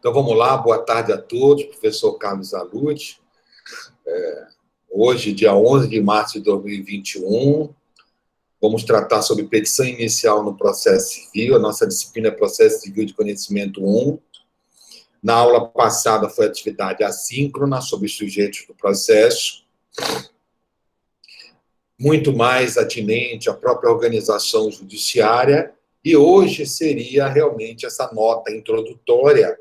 Então, vamos lá, boa tarde a todos, professor Carlos Alude. Hoje, dia 11 de março de 2021, vamos tratar sobre petição inicial no processo civil. A nossa disciplina é Processo Civil de Conhecimento 1. Na aula passada foi atividade assíncrona sobre os sujeitos do processo, muito mais atinente à própria organização judiciária, e hoje seria realmente essa nota introdutória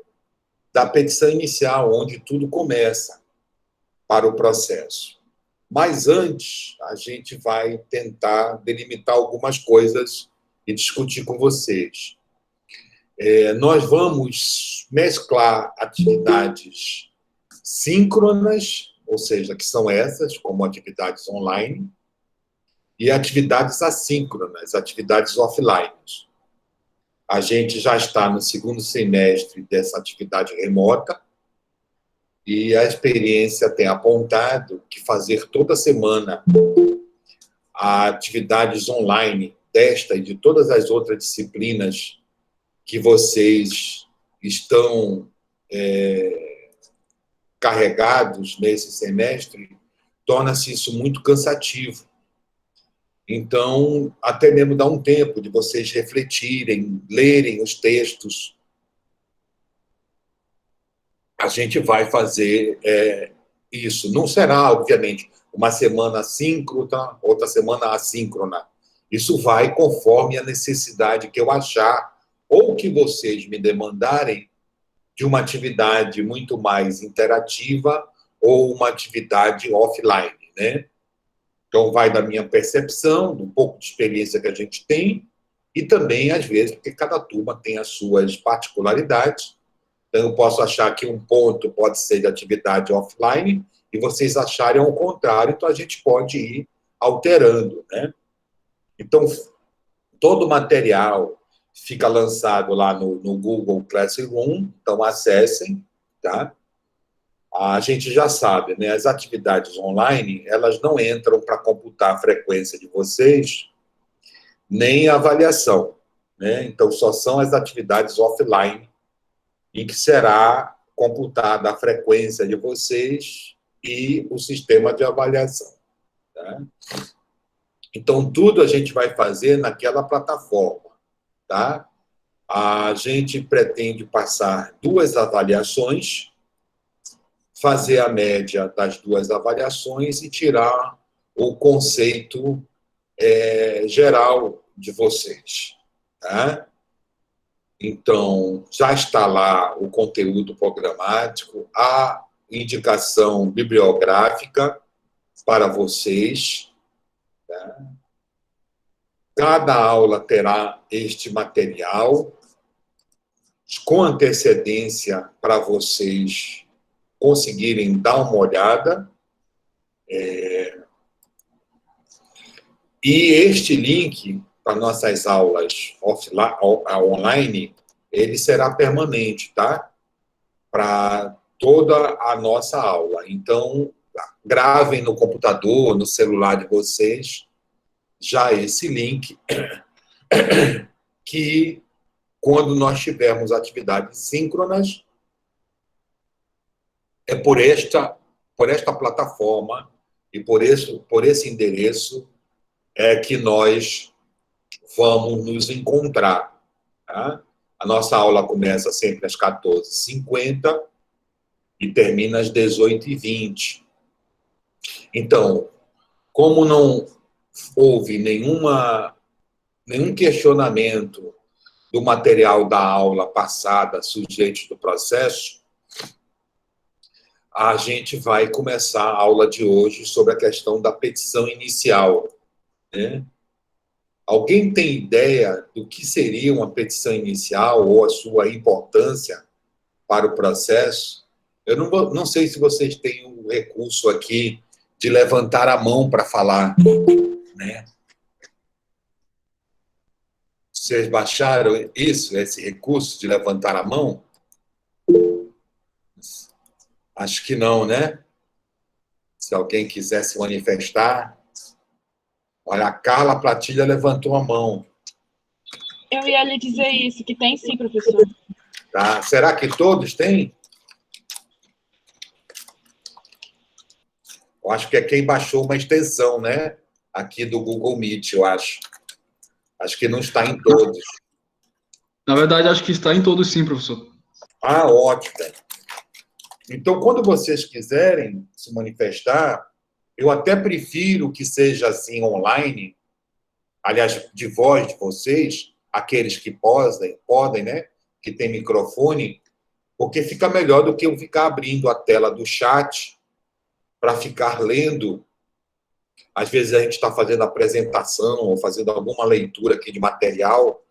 da petição inicial, onde tudo começa para o processo. Mas antes, a gente vai tentar delimitar algumas coisas e discutir com vocês. Nós vamos mesclar atividades síncronas, ou seja, que são essas, como atividades online, e atividades assíncronas, atividades offline. A gente já está no segundo semestre dessa atividade remota e a experiência tem apontado que fazer toda semana atividades online desta e de todas as outras disciplinas que vocês estão carregados nesse semestre, torna-se isso muito cansativo. Então, até mesmo dá um tempo de vocês refletirem, lerem os textos. A gente vai fazer isso. Não será, obviamente, uma semana síncrona, outra semana assíncrona. Isso vai conforme a necessidade que eu achar, ou que vocês me demandarem, de uma atividade muito mais interativa ou uma atividade offline, né? Então, vai da minha percepção, do pouco de experiência que a gente tem, e também, às vezes, porque cada turma tem as suas particularidades. Então, eu posso achar que um ponto pode ser de atividade offline, e vocês acharem ao contrário, então a gente pode ir alterando, né? Então, todo o material fica lançado lá no Google Classroom, então acessem, tá? A gente já sabe, né? As atividades online, elas não entram para computar a frequência de vocês, nem a avaliação, né? Então, só são as atividades offline em que será computada a frequência de vocês e o sistema de avaliação, tá? Então, tudo a gente vai fazer naquela plataforma, tá? A gente pretende passar 2 avaliações, fazer a média das 2 avaliações e tirar o conceito geral de vocês, tá? Então, já está lá o conteúdo programático, a indicação bibliográfica para vocês, tá? Cada aula terá este material com antecedência para vocês conseguirem dar uma olhada. E este link para nossas aulas online, ele será permanente, tá? Para toda a nossa aula. Então, gravem no computador, no celular de vocês, já esse link, que quando nós tivermos atividades síncronas, é por esta plataforma e por esse endereço que nós vamos nos encontrar, tá? A nossa aula começa sempre às 14h50 e termina às 18h20. Então, como não houve nenhum questionamento do material da aula passada, sujeitos do processo, a gente vai começar a aula de hoje sobre a questão da petição inicial, né? Alguém tem ideia do que seria uma petição inicial ou a sua importância para o processo? Eu não sei se vocês têm o recurso aqui de levantar a mão para falar, né? Vocês baixaram esse recurso de levantar a mão? Acho que não, né? Se alguém quiser se manifestar. Olha, a Carla Platilha levantou a mão. Eu ia lhe dizer isso, que tem sim, professor. Tá? Será que todos têm? Eu acho que é quem baixou uma extensão, né? Aqui do Google Meet, eu acho. Acho que não está em todos. Na verdade, acho que está em todos sim, professor. Ah, ótimo. Então, quando vocês quiserem se manifestar, eu até prefiro que seja assim online, aliás, de voz de vocês, aqueles que podem, né? Que tem microfone, porque fica melhor do que eu ficar abrindo a tela do chat para ficar lendo. Às vezes a gente está fazendo apresentação ou fazendo alguma leitura aqui de material,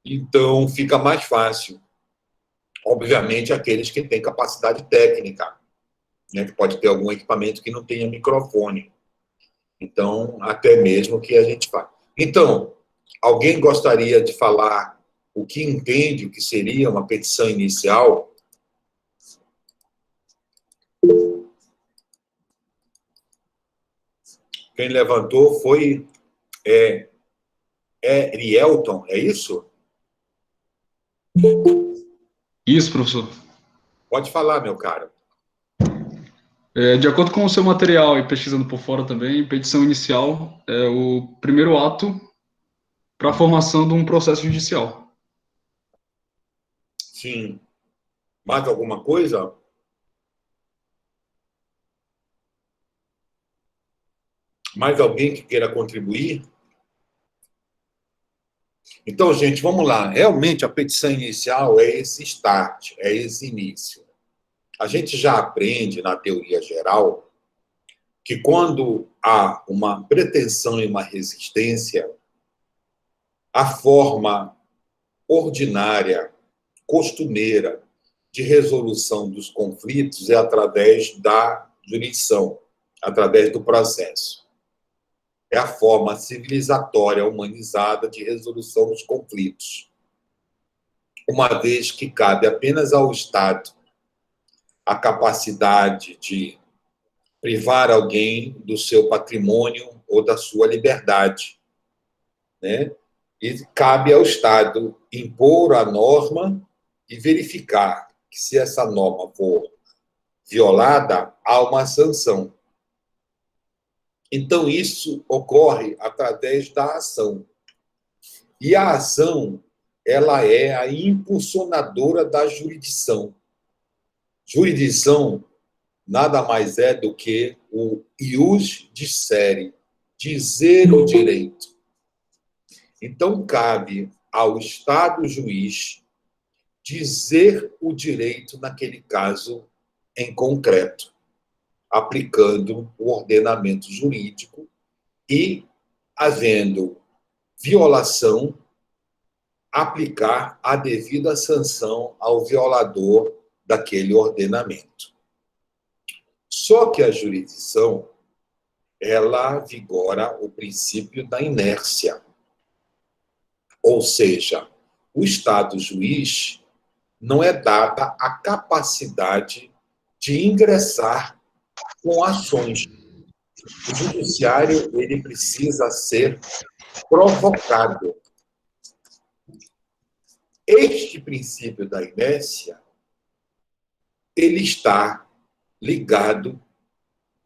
então fica mais fácil. Obviamente, aqueles que têm capacidade técnica, né, que pode ter algum equipamento que não tenha microfone. Então, até mesmo que a gente faz. Então, alguém gostaria de falar o que entende o que seria uma petição inicial? Quem levantou foi Rielton, é isso? Isso, professor. Pode falar, meu caro. De acordo com o seu material e pesquisando por fora também, petição inicial é o primeiro ato para a formação de um processo judicial. Sim. Mais alguma coisa? Mais alguém que queira contribuir? Então, gente, vamos lá. Realmente, a petição inicial é esse start, é esse início. A gente já aprende na teoria geral que quando há uma pretensão e uma resistência, a forma ordinária, costumeira de resolução dos conflitos é através da jurisdição, através do processo. É a forma civilizatória, humanizada de resolução dos conflitos, uma vez que cabe apenas ao Estado a capacidade de privar alguém do seu patrimônio ou da sua liberdade, né? E cabe ao Estado impor a norma e verificar que, se essa norma for violada, há uma sanção. Então, isso ocorre através da ação. E a ação, ela é a impulsionadora da jurisdição. Jurisdição nada mais é do que o ius dicere, dizer o direito. Então, cabe ao Estado juiz dizer o direito naquele caso em concreto, aplicando o ordenamento jurídico e, havendo violação, aplicar a devida sanção ao violador daquele ordenamento. Só que a jurisdição, ela vigora o princípio da inércia. Ou seja, o Estado juiz não é dada a capacidade de ingressar com ações. O judiciário, ele precisa ser provocado. Este princípio da inércia, ele está ligado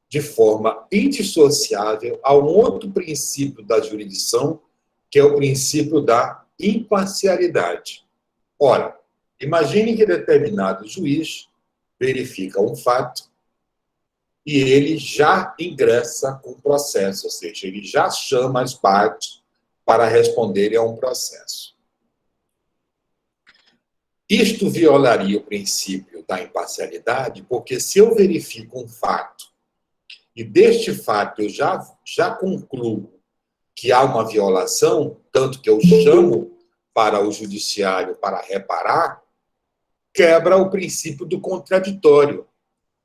de forma indissociável a um outro princípio da jurisdição, que é o princípio da imparcialidade. Ora, imagine que determinado juiz verifica um fato e ele já ingressa com o processo, ou seja, ele já chama as partes para responderem a um processo. Isto violaria o princípio da imparcialidade, porque se eu verifico um fato e deste fato eu já concluo que há uma violação, tanto que eu chamo para o judiciário para reparar, quebra o princípio do contraditório,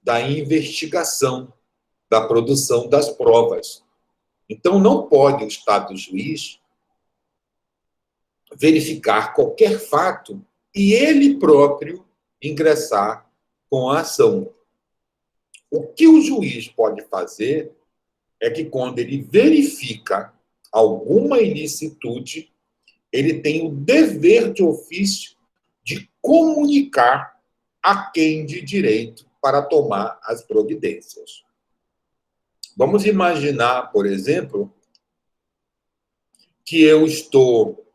da investigação, da produção das provas. Então, não pode o Estado juiz verificar qualquer fato e ele próprio ingressar com a ação. O que o juiz pode fazer é que, quando ele verifica alguma ilicitude, ele tem o dever de ofício de comunicar a quem de direito para tomar as providências. Vamos imaginar, por exemplo, que eu estou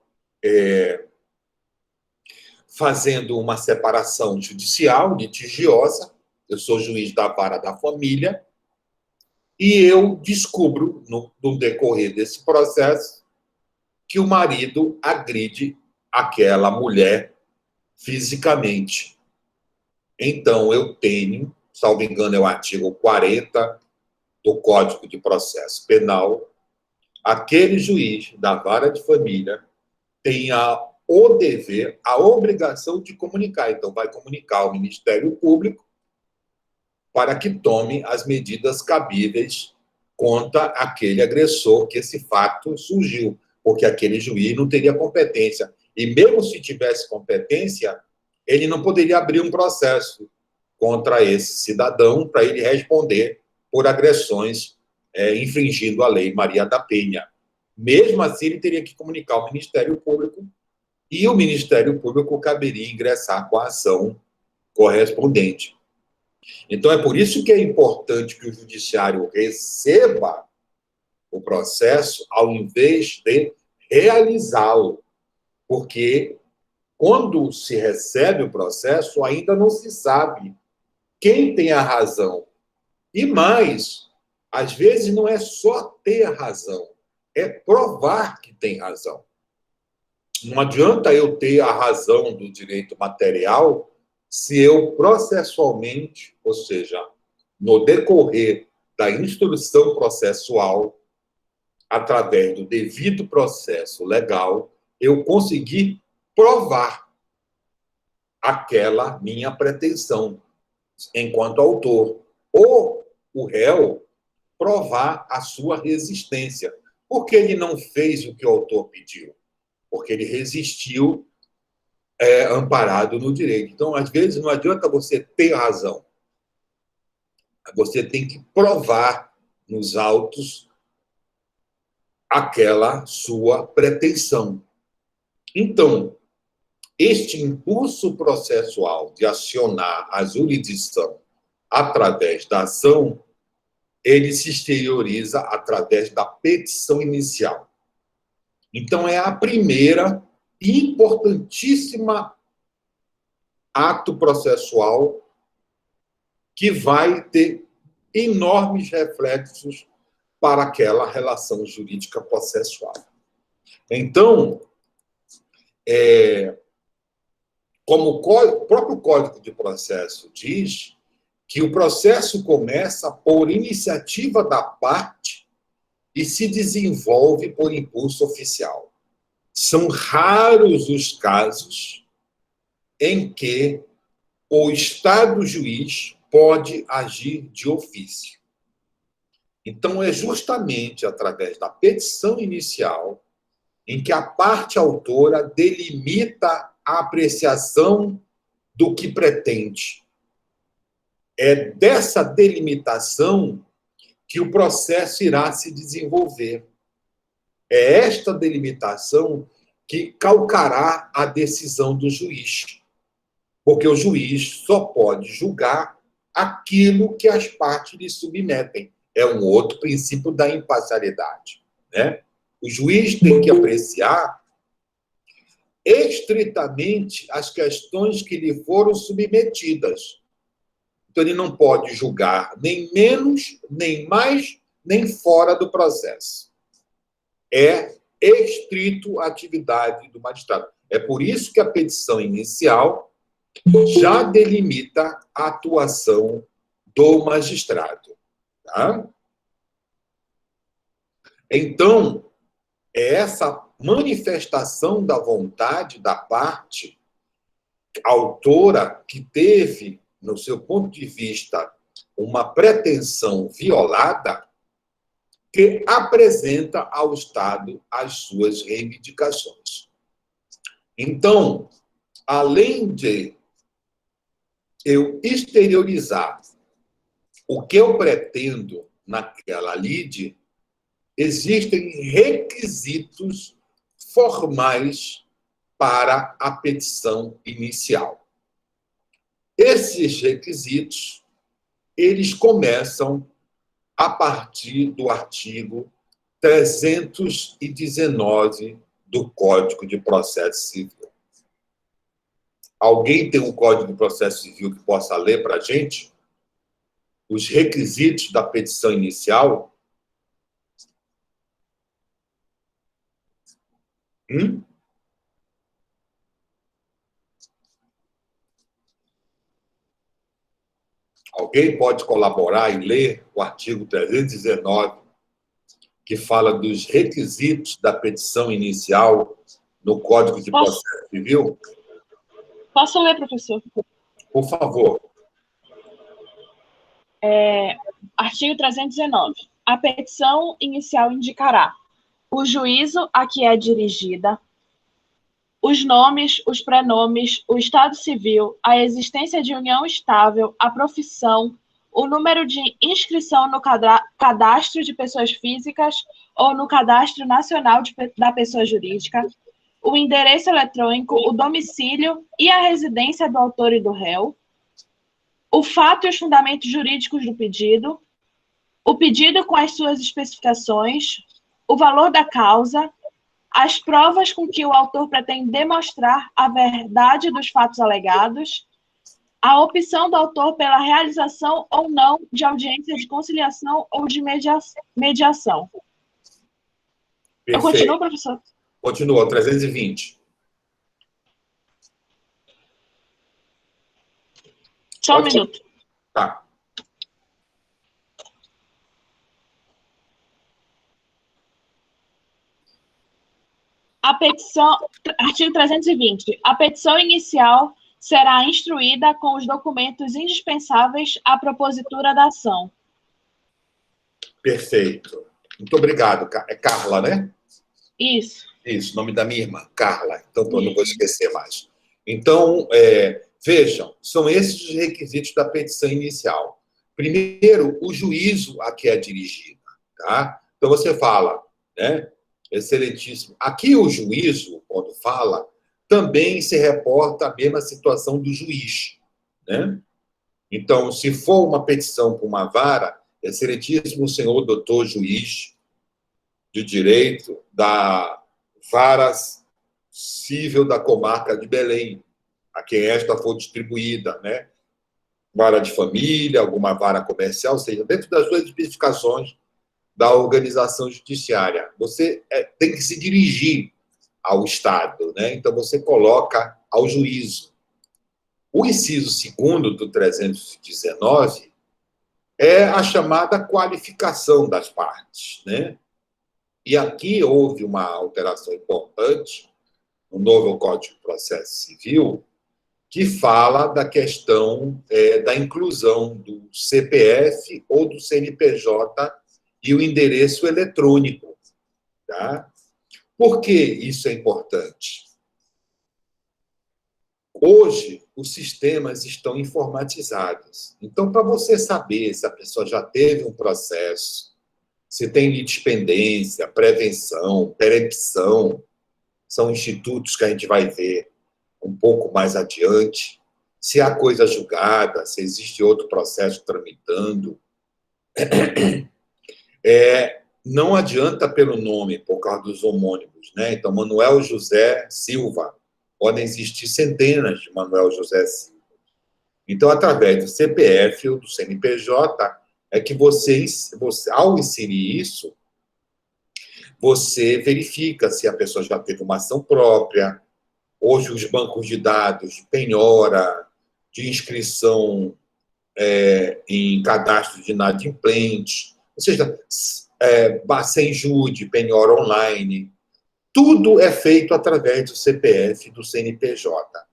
fazendo uma separação judicial, litigiosa, eu sou juiz da vara da família, e eu descubro, no decorrer desse processo, que o marido agride aquela mulher fisicamente. Então, eu tenho, salvo engano, é o artigo 40 do Código de Processo Penal, aquele juiz da vara de família tem o dever, a obrigação de comunicar. Então, vai comunicar ao Ministério Público para que tome as medidas cabíveis contra aquele agressor que esse fato surgiu, porque aquele juiz não teria competência. E mesmo se tivesse competência, ele não poderia abrir um processo contra esse cidadão para ele responder por agressões infringindo a lei Maria da Penha. Mesmo assim, ele teria que comunicar ao Ministério Público e o Ministério Público caberia ingressar com a ação correspondente. Então, é por isso que é importante que o judiciário receba o processo ao invés de realizá-lo, porque quando se recebe o processo, ainda não se sabe quem tem a razão. E mais, às vezes não é só ter a razão, é provar que tem razão. Não adianta eu ter a razão do direito material se eu processualmente, ou seja, no decorrer da instrução processual, através do devido processo legal, eu conseguir provar aquela minha pretensão enquanto autor. Ou o réu provar a sua resistência. Por que ele não fez o que o autor pediu? Porque ele resistiu amparado no direito. Então, às vezes, não adianta você ter razão. Você tem que provar nos autos aquela sua pretensão. Então, este impulso processual de acionar a jurisdição através da ação, ele se exterioriza através da petição inicial. Então, é a primeira e importantíssima ato processual que vai ter enormes reflexos para aquela relação jurídica processual. Então, como o próprio Código de Processo diz, que o processo começa por iniciativa da parte e se desenvolve por impulso oficial. São raros os casos em que o Estado juiz pode agir de ofício. Então, é justamente através da petição inicial em que a parte autora delimita a apreciação do que pretende. É dessa delimitação que o processo irá se desenvolver. É esta delimitação que calcará a decisão do juiz. Porque o juiz só pode julgar aquilo que as partes lhe submetem. É um outro princípio da imparcialidade, né? O juiz tem que apreciar estritamente as questões que lhe foram submetidas. Então, ele não pode julgar nem menos, nem mais, nem fora do processo. É estrito a atividade do magistrado. É por isso que a petição inicial já delimita a atuação do magistrado. Tá? Então, é essa manifestação da vontade da parte autora que teve, no seu ponto de vista, uma pretensão violada, que apresenta ao Estado as suas reivindicações. Então, além de eu exteriorizar o que eu pretendo naquela lide, existem requisitos formais para a petição inicial. Esses requisitos, eles começam a partir do artigo 319 do Código de Processo Civil. Alguém tem um Código de Processo Civil que possa ler para a gente? Os requisitos da petição inicial? Alguém pode colaborar e ler o artigo 319, que fala dos requisitos da petição inicial no Código de Processo Civil? Posso ler, professor? Por favor. Artigo 319. A petição inicial indicará o juízo a que é dirigida, os nomes, os prenomes, o estado civil, a existência de união estável, a profissão, o número de inscrição no cadastro de pessoas físicas ou no cadastro nacional da pessoa jurídica, o endereço eletrônico, o domicílio e a residência do autor e do réu, o fato e os fundamentos jurídicos do pedido, o pedido com as suas especificações, o valor da causa, as provas com que o autor pretende demonstrar a verdade dos fatos alegados, a opção do autor pela realização ou não de audiência de conciliação ou de mediação. Perfeito. Eu continuo, professor? Continua, 320. Só um minuto. Tá. A petição, artigo 320. A petição inicial será instruída com os documentos indispensáveis à propositura da ação. Perfeito. Muito obrigado. É Carla, né? Isso. Isso, nome da minha irmã, Carla. Então, eu não vou esquecer mais. Então, vejam, são esses os requisitos da petição inicial. Primeiro, o juízo a que é dirigida. Tá? Então, você fala, né? Excelentíssimo. Aqui o juízo, quando fala, também se reporta à mesma situação do juiz, né? Então, se for uma petição por uma vara, excelentíssimo senhor doutor juiz de direito da vara civil da comarca de Belém, a quem esta for distribuída, né? Vara de família, alguma vara comercial, ou seja, dentro das suas especificações da organização judiciária. Você tem que se dirigir ao Estado, né? Então, você coloca ao juízo. O inciso 2º do 319 é a chamada qualificação das partes, né? E aqui houve uma alteração importante no novo Código de Processo Civil, que fala da questão da inclusão do CPF ou do CNPJ e o endereço eletrônico. Tá? Por que isso é importante? Hoje, os sistemas estão informatizados. Então, para você saber se a pessoa já teve um processo, se tem litispendência, prevenção, perempção, são institutos que a gente vai ver um pouco mais adiante, se há coisa julgada, se existe outro processo tramitando. Não adianta pelo nome, por causa dos homônimos, né? Então, Manuel José Silva, podem existir centenas de Manuel José Silva. Então, através do CPF ou do CNPJ, é que você, ao inserir isso, você verifica se a pessoa já teve uma ação própria. Hoje, os bancos de dados, penhora, de inscrição em cadastro de inadimplente, ou seja, Senjude, penhora online, tudo é feito através do CPF e do CNPJ.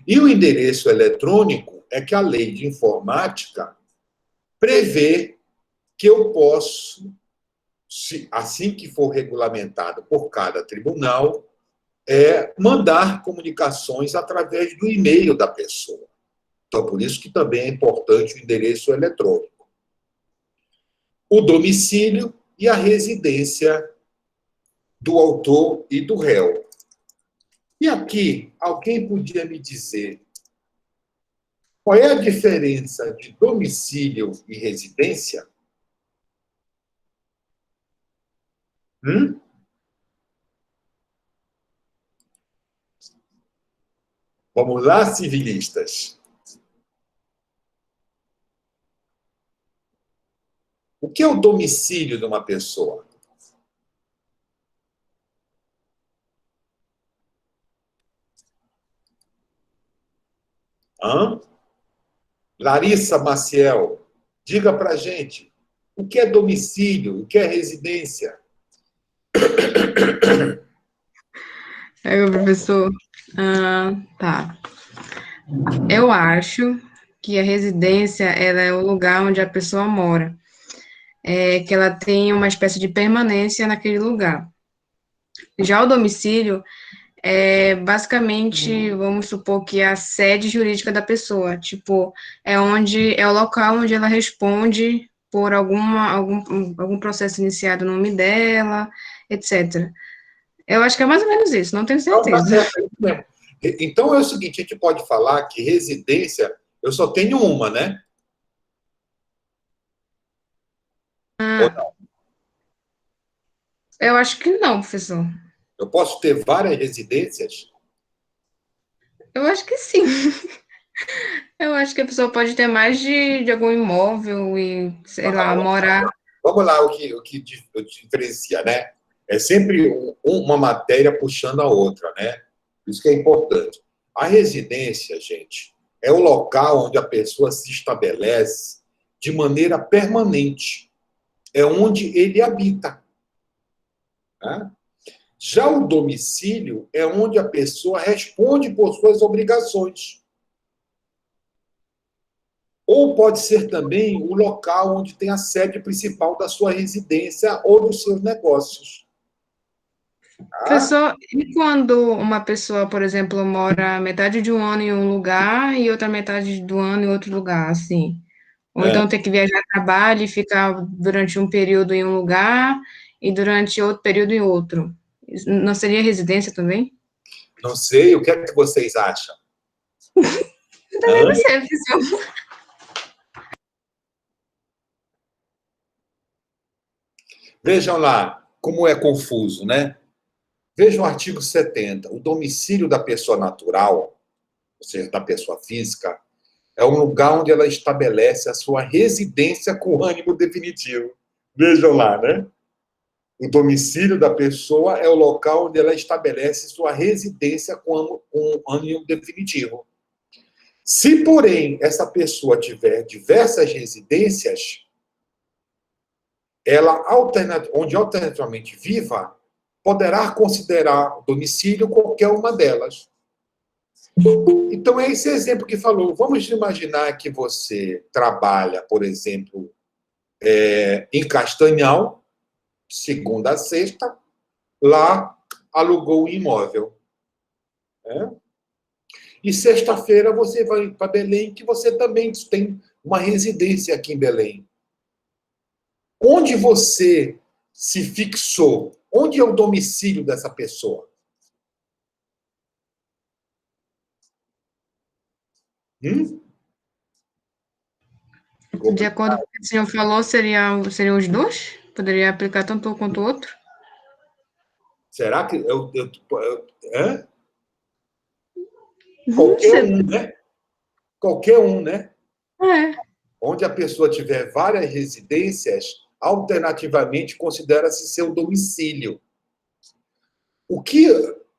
E o endereço eletrônico é que a lei de informática prevê que eu posso, assim que for regulamentado por cada tribunal, mandar comunicações através do e-mail da pessoa. Então, por isso que também é importante o endereço eletrônico. O domicílio e a residência do autor e do réu. E aqui, alguém podia me dizer qual é a diferença de domicílio e residência? Hum? Vamos lá, civilistas. O que é o domicílio de uma pessoa? Hã? Larissa Maciel, diga para a gente, o que é domicílio, o que é residência? Professor. Tá. Eu acho que a residência ela é o lugar onde a pessoa mora, que ela tem uma espécie de permanência naquele lugar. Já o domicílio é basicamente, vamos supor que é a sede jurídica da pessoa, tipo, é o local onde ela responde por algum processo iniciado no nome dela, etc. Eu acho que é mais ou menos isso, não tenho Não, tá certeza. certo, é isso mesmo. Então é o seguinte, a gente pode falar que residência, eu só tenho uma, né? Ou não? Eu acho que não, professor. Eu posso ter várias residências? Eu acho que sim. Eu acho que a pessoa pode ter mais de algum imóvel e, sei lá, morar. Vamos lá, o que diferencia, né? É sempre uma matéria puxando a outra, né? Isso que é importante. A residência, gente, é o local onde a pessoa se estabelece de maneira permanente. É onde ele habita. Né? Já o domicílio é onde a pessoa responde por suas obrigações. Ou pode ser também o local onde tem a sede principal da sua residência ou dos seus negócios. Tá? Professor, e quando uma pessoa, por exemplo, mora metade de um ano em um lugar e outra metade do ano em outro lugar, assim? Ou então tem que viajar a trabalho e ficar durante um período em um lugar e durante outro período em outro. Isso não seria residência também? Não sei, o que é que vocês acham? Eu também não sei, professor. Vejam lá como é confuso, né? Veja o artigo 70. O domicílio da pessoa natural, ou seja, da pessoa física, é um lugar onde ela estabelece a sua residência com ânimo definitivo. Vejam lá, né? O domicílio da pessoa é o local onde ela estabelece sua residência com ânimo definitivo. Se, porém, essa pessoa tiver diversas residências, ela, onde alternativamente viva, poderá considerar domicílio qualquer uma delas. Então, é esse exemplo que falou. Vamos imaginar que você trabalha, por exemplo, em Castanhal, segunda a sexta, lá alugou um imóvel. Né? E sexta-feira você vai para Belém, que você também tem uma residência aqui em Belém. Onde você se fixou? Onde é o domicílio dessa pessoa? De acordo com o que o senhor falou, seriam os dois? Poderia aplicar tanto um quanto o outro? Será que hã? Qualquer um, né? Qualquer um, né? É. Onde a pessoa tiver várias residências, alternativamente considera-se seu domicílio. O que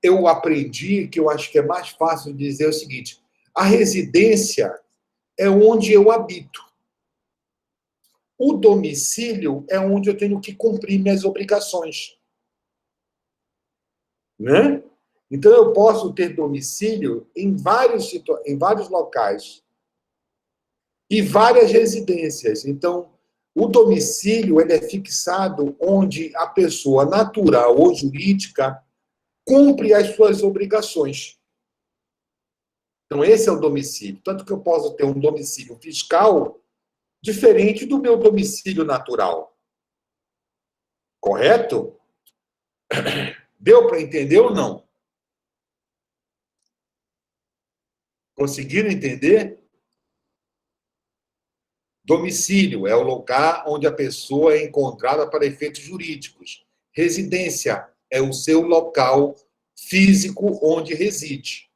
eu aprendi, que eu acho que é mais fácil de dizer, é o seguinte: a residência é onde eu habito. O domicílio é onde eu tenho que cumprir minhas obrigações. Né? Então, eu posso ter domicílio em vários locais e várias residências. Então, o domicílio ele é fixado onde a pessoa natural ou jurídica cumpre as suas obrigações. Então, esse é o domicílio. Tanto que eu posso ter um domicílio fiscal diferente do meu domicílio natural. Correto? Deu para entender ou não? Conseguiram entender? Domicílio é o lugar onde a pessoa é encontrada para efeitos jurídicos. Residência é o seu local físico onde reside.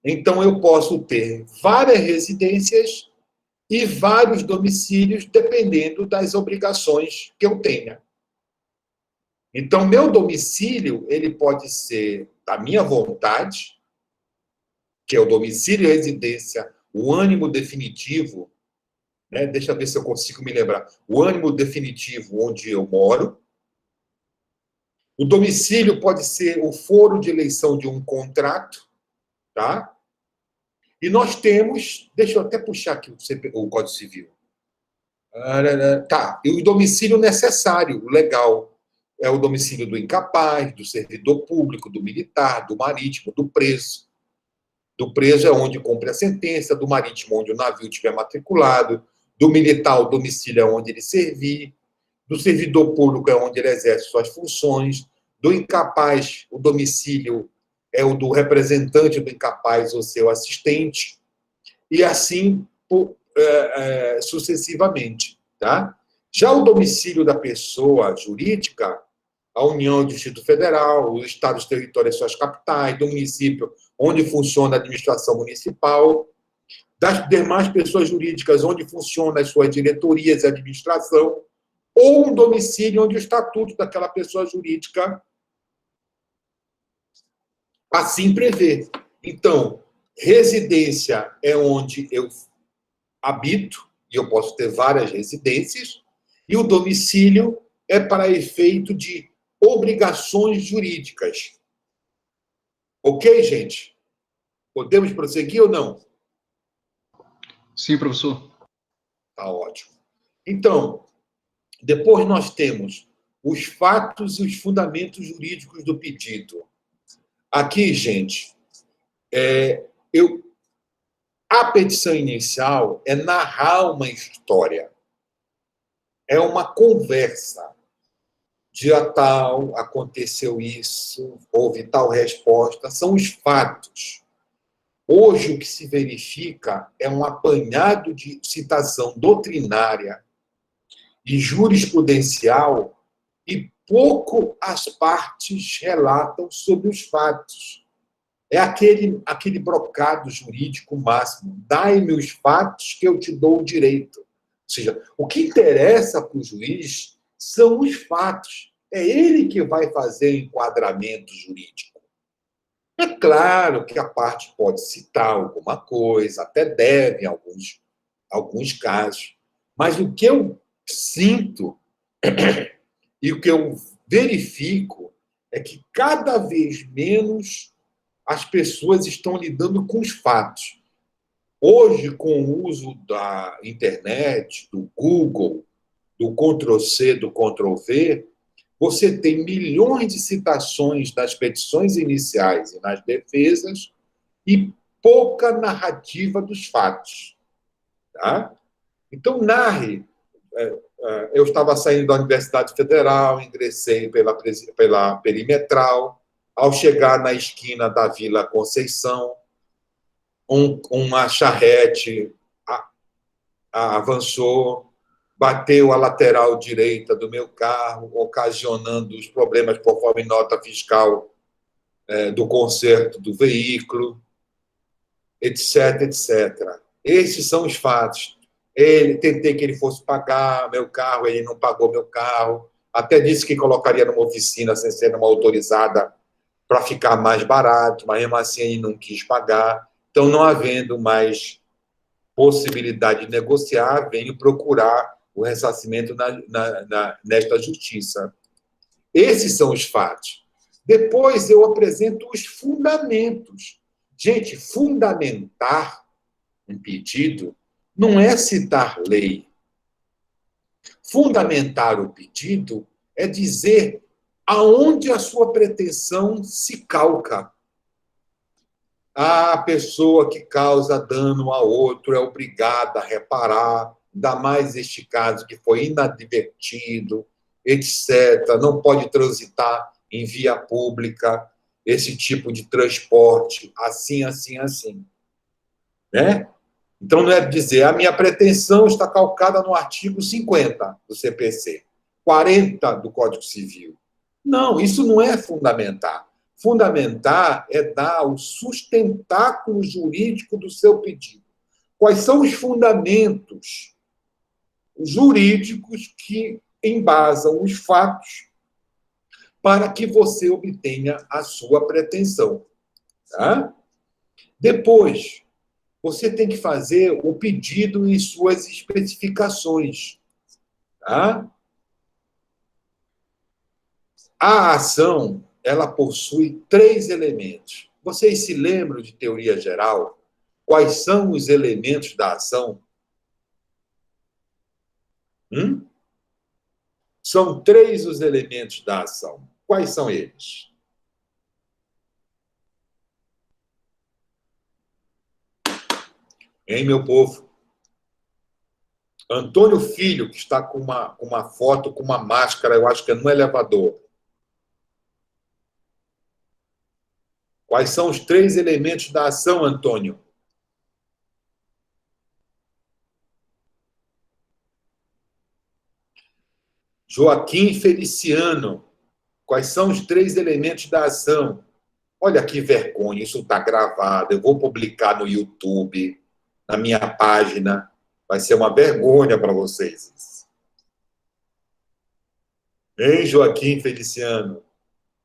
Então, eu posso ter várias residências e vários domicílios, dependendo das obrigações que eu tenha. Então, meu domicílio, ele pode ser da minha vontade, que é o domicílio e residência, o ânimo definitivo, né? Deixa eu ver se eu consigo me lembrar. O ânimo definitivo onde eu moro. O domicílio pode ser o foro de eleição de um contrato, tá? E nós temos, deixa eu até puxar aqui o Código Civil. Tá, e o domicílio necessário, legal, é o domicílio do incapaz, do servidor público, do militar, do marítimo, do preso. Do preso é onde cumpre a sentença, do marítimo onde o navio estiver matriculado, do militar o domicílio é onde ele servir, do servidor público é onde ele exerce suas funções, do incapaz o domicílio é o do representante do incapaz ou seu assistente, e assim sucessivamente. Tá? Já o domicílio da pessoa jurídica, a União e o Distrito Federal, os estados, territórios e suas capitais, do município onde funciona a administração municipal, das demais pessoas jurídicas onde funcionam as suas diretorias e administração, ou um domicílio onde o estatuto daquela pessoa jurídica assim prevê. Então, residência é onde eu habito, e eu posso ter várias residências, e o domicílio é para efeito de obrigações jurídicas. Ok, gente? Podemos prosseguir ou não? Sim, professor. Tá ótimo. Então, depois nós temos os fatos e os fundamentos jurídicos do pedido. Aqui, gente, a petição inicial é narrar uma história. É uma conversa. Dia tal, aconteceu isso, houve tal resposta. São os fatos. Hoje, o que se verifica é um apanhado de citação doutrinária e jurisprudencial e pouco as partes relatam sobre os fatos. É aquele brocado jurídico máximo. Dai-me os fatos que eu te dou o direito. Ou seja, o que interessa para o juiz são os fatos. É ele que vai fazer o enquadramento jurídico. É claro que a parte pode citar alguma coisa, até deve em alguns casos. Mas o que eu sinto e o que eu verifico é que cada vez menos as pessoas estão lidando com os fatos. Hoje, com o uso da internet, do Google, do Ctrl+C, do Ctrl+V, você tem milhões de citações nas petições iniciais e nas defesas e pouca narrativa dos fatos. Tá? Então, narre. Eu estava saindo da Universidade Federal, ingressei pela Perimetral. Ao chegar na esquina da Vila Conceição, uma charrete avançou, bateu a lateral direita do meu carro, ocasionando os problemas conforme nota fiscal do conserto do veículo, etc, etc. Esses são os fatos. Tentei que ele fosse pagar meu carro, ele não pagou meu carro, até disse que colocaria numa oficina sem ser uma autorizada para ficar mais barato, mas mesmo assim ele não quis pagar. Então, não havendo mais possibilidade de negociar, venho procurar o ressarcimento nesta justiça. Esses são os fatos. Depois eu apresento os fundamentos. Gente, fundamentar um pedido não é citar lei. Fundamentar o pedido é dizer aonde a sua pretensão se calca. A pessoa que causa dano a outro é obrigada a reparar, ainda mais este caso que foi inadvertido, etc. Não pode transitar em via pública, esse tipo de transporte assim, assim, assim. Né? Então, não é dizer, a minha pretensão está calcada no artigo 50 do CPC, 40 do Código Civil. Não, isso não é fundamentar. Fundamentar é dar o sustentáculo jurídico do seu pedido. Quais são os fundamentos jurídicos que embasam os fatos para que você obtenha a sua pretensão. Tá? Depois, você tem que fazer o pedido e suas especificações. Tá? A ação, ela possui 3 elementos. Vocês se lembram de teoria geral? Quais são os elementos da ação? São 3 os elementos da ação. Quais são eles? Hein, meu povo? Antônio Filho, que está com uma foto, com uma máscara, eu acho que é no elevador. Quais são os 3 elementos da ação, Antônio? Joaquim Feliciano. Quais são os 3 elementos da ação? Olha que vergonha, isso está gravado. Eu vou publicar no YouTube, na minha página. Vai ser uma vergonha para vocês. Hein, Joaquim Feliciano?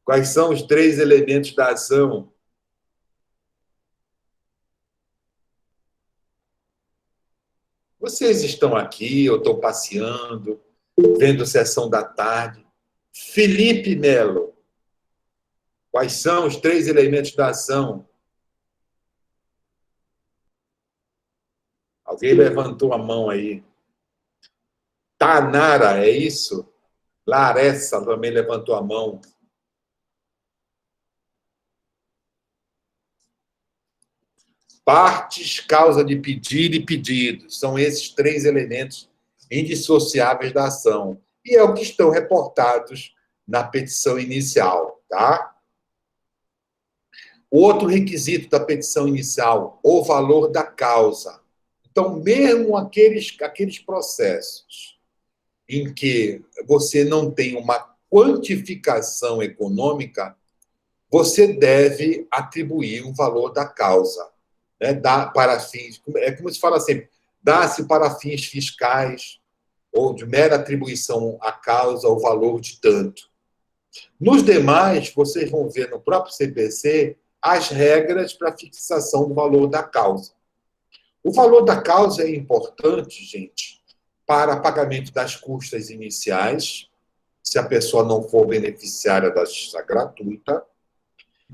Quais são os 3 elementos da ação? Vocês estão aqui, eu estou passeando, vendo Sessão da Tarde. Felipe Melo. Quais são os 3 elementos da ação? Alguém levantou a mão aí. Tanara, é isso? Larissa também levantou a mão. Partes, causa de pedido e pedido. São esses 3 elementos indissociáveis da ação. E é o que estão reportados na petição inicial. Tá? Outro requisito da petição inicial, o valor da causa. Então, mesmo aqueles processos em que você não tem uma quantificação econômica, você deve atribuir o valor da causa. Né? Para fins, é como se fala sempre, dá-se para fins fiscais ou de mera atribuição à causa o valor de tanto. Nos demais, vocês vão ver no próprio CPC as regras para a fixação do valor da causa. O valor da causa é importante, gente, para pagamento das custas iniciais, se a pessoa não for beneficiária da justiça gratuita.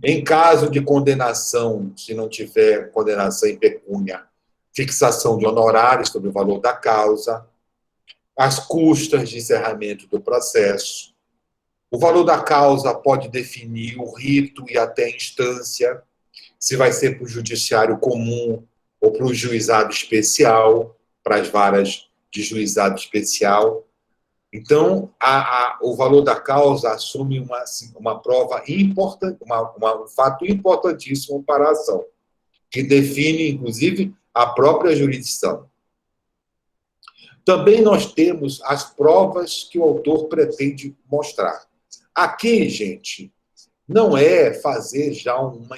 Em caso de condenação, se não tiver condenação em pecúnia, fixação de honorários sobre o valor da causa, as custas de encerramento do processo. O valor da causa pode definir o rito e até a instância, se vai ser para o judiciário comum ou para o juizado especial, para as varas de juizado especial. Então, o valor da causa assume uma prova importante, um fato importantíssimo para a ação, que define, inclusive, a própria jurisdição. Também nós temos as provas que o autor pretende mostrar. Aqui, gente, não é fazer já uma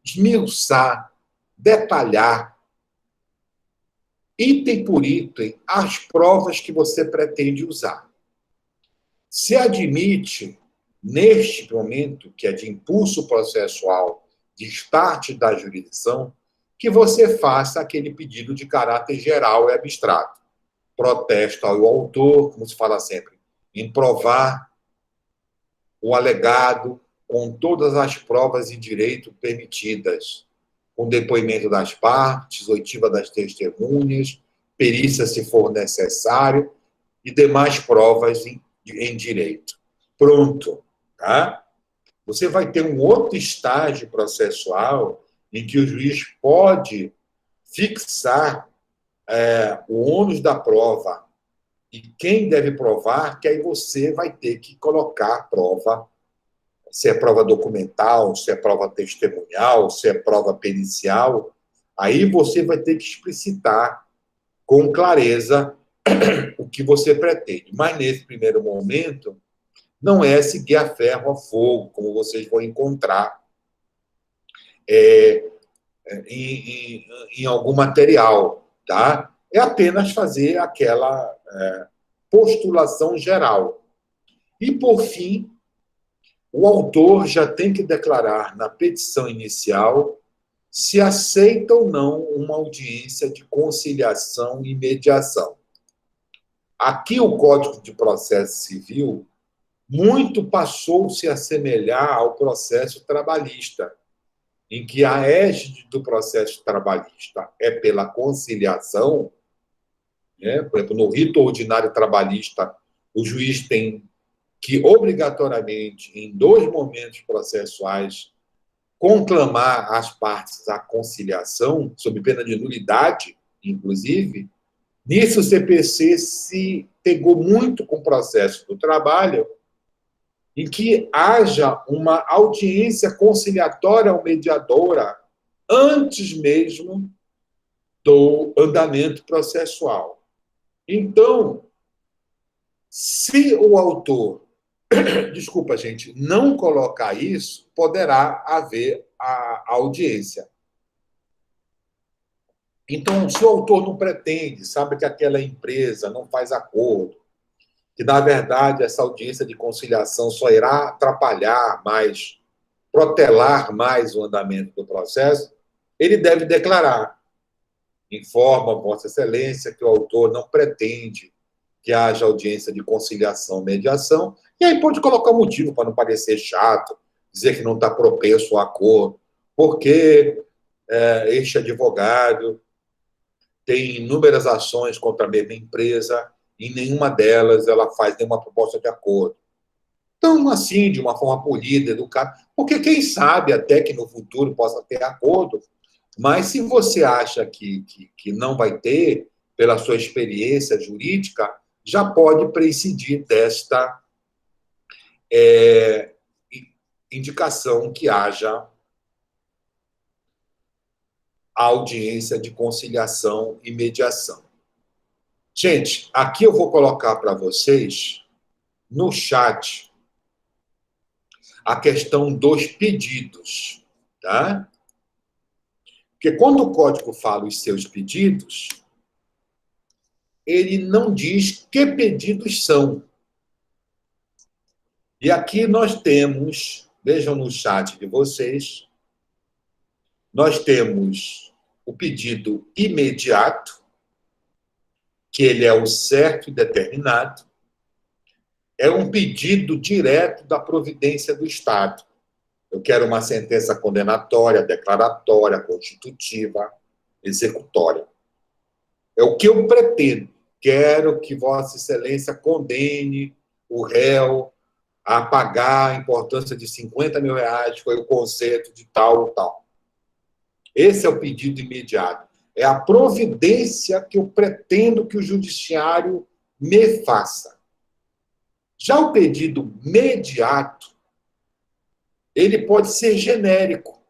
esmiuçar, detalhar, item por item, as provas que você pretende usar. Se admite, neste momento, que é de impulso processual, de start da jurisdição, que você faça aquele pedido de caráter geral e abstrato. Protesto ao autor, como se fala sempre, em provar o alegado com todas as provas de direito permitidas, com depoimento das partes, oitiva das testemunhas, perícia se for necessário, e demais provas em direito. Pronto. Tá? Você vai ter um outro estágio processual em que o juiz pode fixar o ônus da prova e quem deve provar, que aí você vai ter que colocar a prova se é prova documental, se é prova testemunhal, se é prova pericial, aí você vai ter que explicitar com clareza o que você pretende. Mas, nesse primeiro momento, não é seguir a ferro a fogo, como vocês vão encontrar em algum material, tá? É apenas fazer aquela postulação geral. E, por fim, o autor já tem que declarar na petição inicial se aceita ou não uma audiência de conciliação e mediação. Aqui o Código de Processo Civil muito passou a se assemelhar ao processo trabalhista, em que a égide do processo trabalhista é pela conciliação, né? Por exemplo, no rito ordinário trabalhista, o juiz tem que, obrigatoriamente, em 2 momentos processuais, conclamar as partes à conciliação, sob pena de nulidade, inclusive. Nisso, o CPC se pegou muito com o processo do trabalho, em que haja uma audiência conciliatória ou mediadora antes mesmo do andamento processual. Então, se o autor, desculpa, gente, não colocar isso, poderá haver a audiência. Então, se o autor não pretende, sabe que aquela empresa não faz acordo, que, na verdade, essa audiência de conciliação só irá atrapalhar mais, protelar mais o andamento do processo, ele deve declarar: informa Vossa Excelência que o autor não pretende que haja audiência de conciliação, mediação, e aí pode colocar motivo para não parecer chato, dizer que não está propenso ao acordo, porque este advogado tem inúmeras ações contra a mesma empresa, e nenhuma delas ela faz nenhuma proposta de acordo. Então, assim, de uma forma polida, educada, porque quem sabe até que no futuro possa ter acordo, mas se você acha que não vai ter, pela sua experiência jurídica, já pode prescindir desta indicação que haja a audiência de conciliação e mediação. Gente, aqui eu vou colocar para vocês, no chat, a questão dos pedidos, tá? Porque quando o código fala os seus pedidos, ele não diz que pedidos são. E aqui nós temos, vejam no chat de vocês, nós temos o pedido imediato, que ele é o certo e determinado, é um pedido direto da providência do Estado. Eu quero uma sentença condenatória, declaratória, constitutiva, executória. É o que eu pretendo. Quero que Vossa Excelência condene o réu a pagar a importância de 50 mil reais, foi o conceito de tal ou tal. Esse é o pedido imediato. É a providência que eu pretendo que o judiciário me faça. Já o pedido mediato, ele pode ser genérico.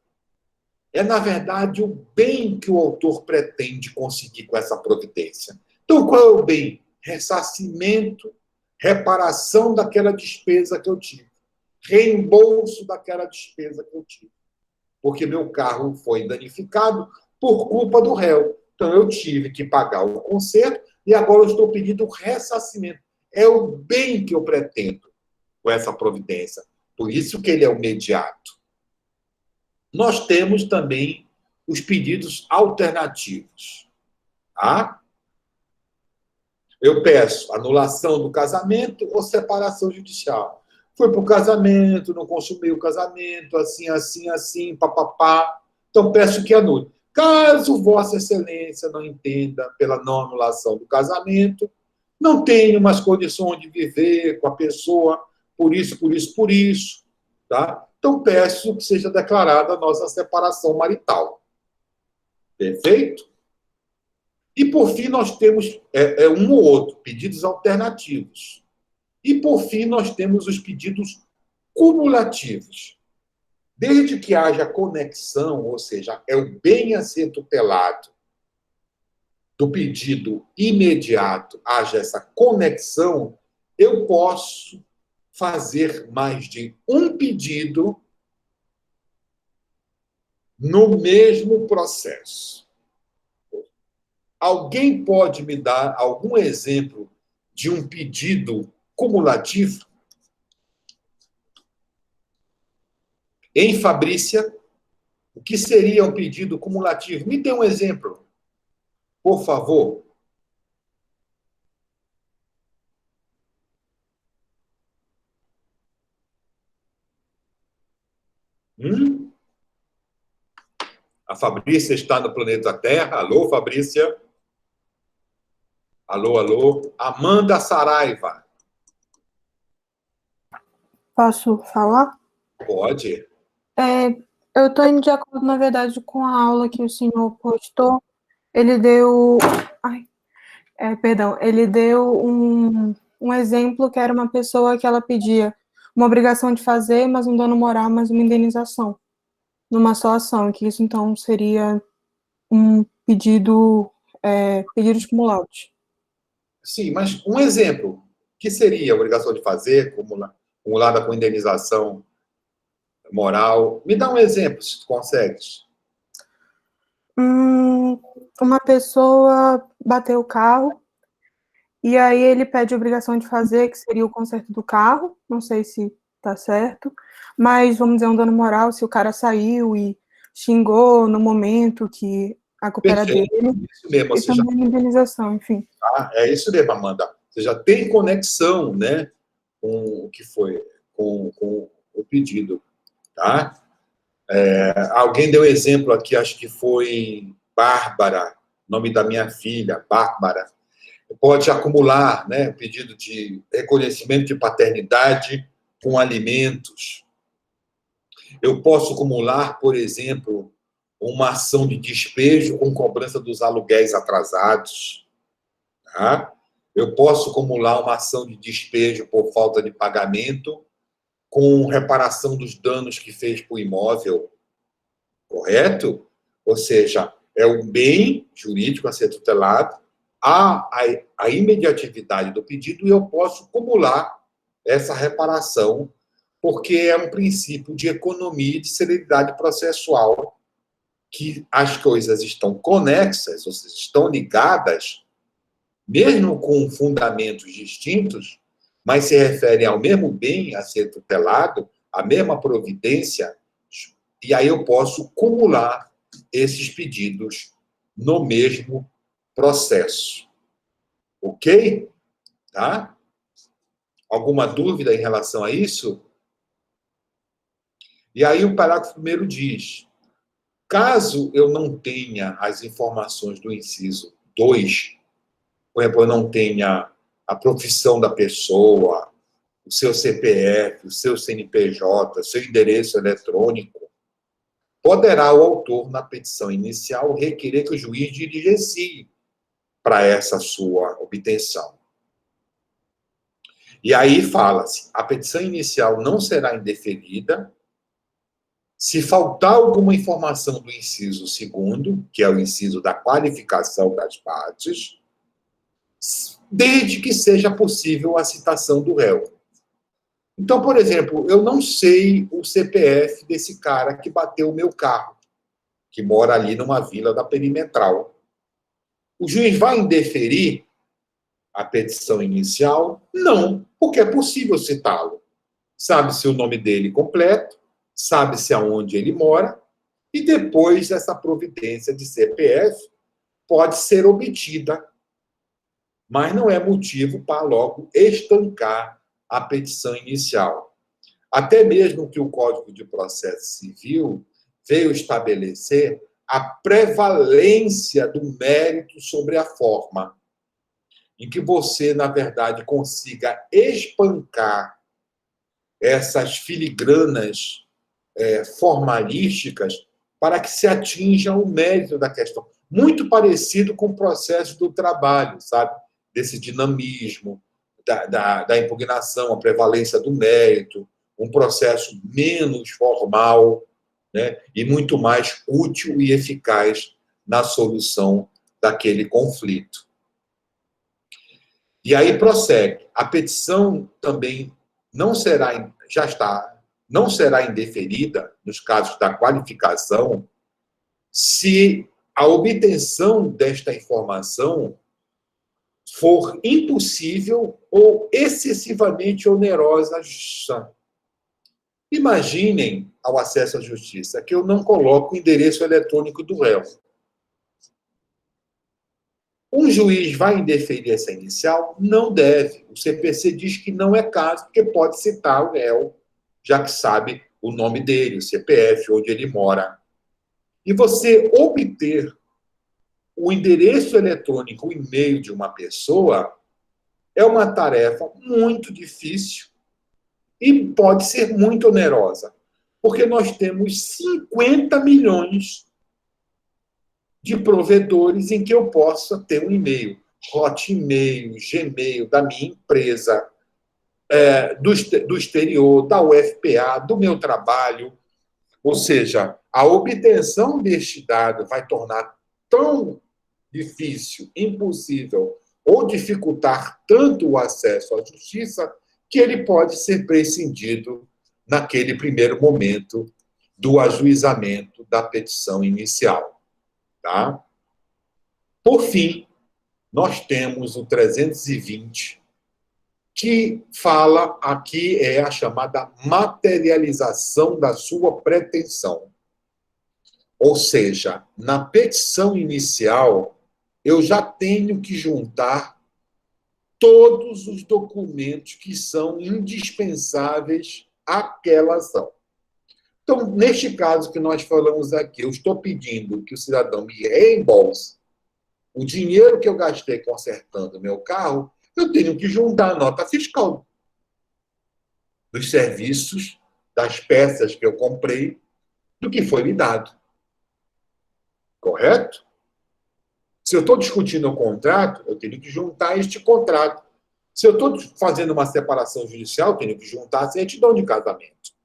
É, na verdade, o bem que o autor pretende conseguir com essa providência. Então, qual é o bem? Ressarcimento, reparação daquela despesa que eu tive. Reembolso daquela despesa que eu tive. Porque meu carro foi danificado por culpa do réu. Então, eu tive que pagar o conserto e agora eu estou pedindo ressarcimento. É o bem que eu pretendo com essa providência. Por isso que ele é o mediato. Nós temos também os pedidos alternativos. Tá? Eu peço anulação do casamento ou separação judicial. Fui para o casamento, não consumei o casamento, assim, papapá. Então, peço que anule. Caso Vossa Excelência não entenda pela não anulação do casamento, não tenho mais condições de viver com a pessoa, por isso, tá? Então, peço que seja declarada a nossa separação marital. Perfeito? E, por fim, nós temos um ou outro, pedidos alternativos. E, por fim, nós temos os pedidos cumulativos. Desde que haja conexão, ou seja, é o bem a ser tutelado do pedido imediato, haja essa conexão, eu posso fazer mais de um pedido no mesmo processo. Alguém pode me dar algum exemplo de um pedido cumulativo? Em Fabrícia, o que seria um pedido cumulativo? Me dê um exemplo, por favor. A Fabrícia está no planeta Terra. Alô, Fabrícia? Alô, alô. Amanda Saraiva. Posso falar? Pode. Eu estou indo de acordo, na verdade, com a aula que o senhor postou. Ele deu... Ele deu um exemplo que era uma pessoa que ela pedia uma obrigação de fazer, mas um dano moral, mas uma indenização, numa só ação, que isso, então, seria um pedidos cumulados. Sim, mas um exemplo. O que seria a obrigação de fazer, acumulada com indenização moral? Me dá um exemplo, se tu consegues. Uma pessoa bateu o carro, e aí ele pede a obrigação de fazer, que seria o conserto do carro, não sei se tá certo, mas vamos dizer um dano moral, se o cara saiu e xingou no momento que a culpa era dele, Isso mesmo, e também uma indenização, enfim. É isso mesmo, Amanda. Você já tem conexão, né, com o que foi, com o pedido, tá? Alguém deu exemplo aqui, acho que foi Bárbara, nome da minha filha, Bárbara. Pode acumular, né, pedido de reconhecimento de paternidade com alimentos. Eu posso acumular, por exemplo, uma ação de despejo com cobrança dos aluguéis atrasados. Tá? Eu posso acumular uma ação de despejo por falta de pagamento com reparação dos danos que fez para o imóvel. Correto? Ou seja, é um bem jurídico a ser tutelado, há a imediatividade do pedido e eu posso acumular essa reparação, porque é um princípio de economia e de celeridade processual, que as coisas estão conexas, ou seja, estão ligadas, mesmo com fundamentos distintos, mas se referem ao mesmo bem a ser tutelado, à mesma providência, e aí eu posso acumular esses pedidos no mesmo processo. Ok? Tá? Alguma dúvida em relação a isso? E aí o parágrafo 1º diz: caso eu não tenha as informações do inciso 2, por exemplo, eu não tenha a profissão da pessoa, o seu CPF, o seu CNPJ, o seu endereço eletrônico, poderá o autor, na petição inicial, requerer que o juiz diligencie para essa sua obtenção. E aí fala-se, a petição inicial não será indeferida se faltar alguma informação do inciso 2º, que é o inciso da qualificação das partes, desde que seja possível a citação do réu. Então, por exemplo, eu não sei o CPF desse cara que bateu o meu carro, que mora ali numa vila da Perimetral. O juiz vai indeferir a petição inicial? Não, porque é possível citá-lo. Sabe-se o nome dele completo, sabe-se aonde ele mora, e depois essa providência de CPF pode ser obtida, mas não é motivo para logo estancar a petição inicial. Até mesmo que o Código de Processo Civil veio estabelecer a prevalência do mérito sobre a forma, em que você, na verdade, consiga espancar essas filigranas formalísticas para que se atinja o mérito da questão. Muito parecido com o processo do trabalho, sabe? Desse dinamismo, da impugnação, a prevalência do mérito, um processo menos formal, né, e muito mais útil e eficaz na solução daquele conflito. E aí prossegue. A petição também não será indeferida, nos casos da qualificação, se a obtenção desta informação for impossível ou excessivamente onerosa. Imaginem, ao acesso à justiça, que eu não coloco o endereço eletrônico do réu. Um juiz vai indeferir essa inicial? Não deve. O CPC diz que não é caso, porque pode citar o réu, já que sabe o nome dele, o CPF, onde ele mora. E você obter o endereço eletrônico, o e-mail de uma pessoa, é uma tarefa muito difícil e pode ser muito onerosa, porque nós temos 50 milhões de provedores em que eu possa ter um e-mail. Hotmail, Gmail, da minha empresa, do exterior, da UFPA, do meu trabalho. Ou seja, a obtenção deste dado vai tornar tão difícil, impossível, ou dificultar tanto o acesso à justiça, que ele pode ser prescindido naquele primeiro momento do ajuizamento da petição inicial. Tá? Por fim, nós temos o 320, que fala aqui é a chamada materialização da sua pretensão. Ou seja, na petição inicial, eu já tenho que juntar todos os documentos que são indispensáveis àquela ação. Então, neste caso que nós falamos aqui, eu estou pedindo que o cidadão me reembolse o dinheiro que eu gastei consertando o meu carro, eu tenho que juntar a nota fiscal dos serviços, das peças que eu comprei, do que foi me dado. Correto? Se eu estou discutindo o contrato, eu tenho que juntar este contrato. Se eu estou fazendo uma separação judicial, eu tenho que juntar a certidão de casamento.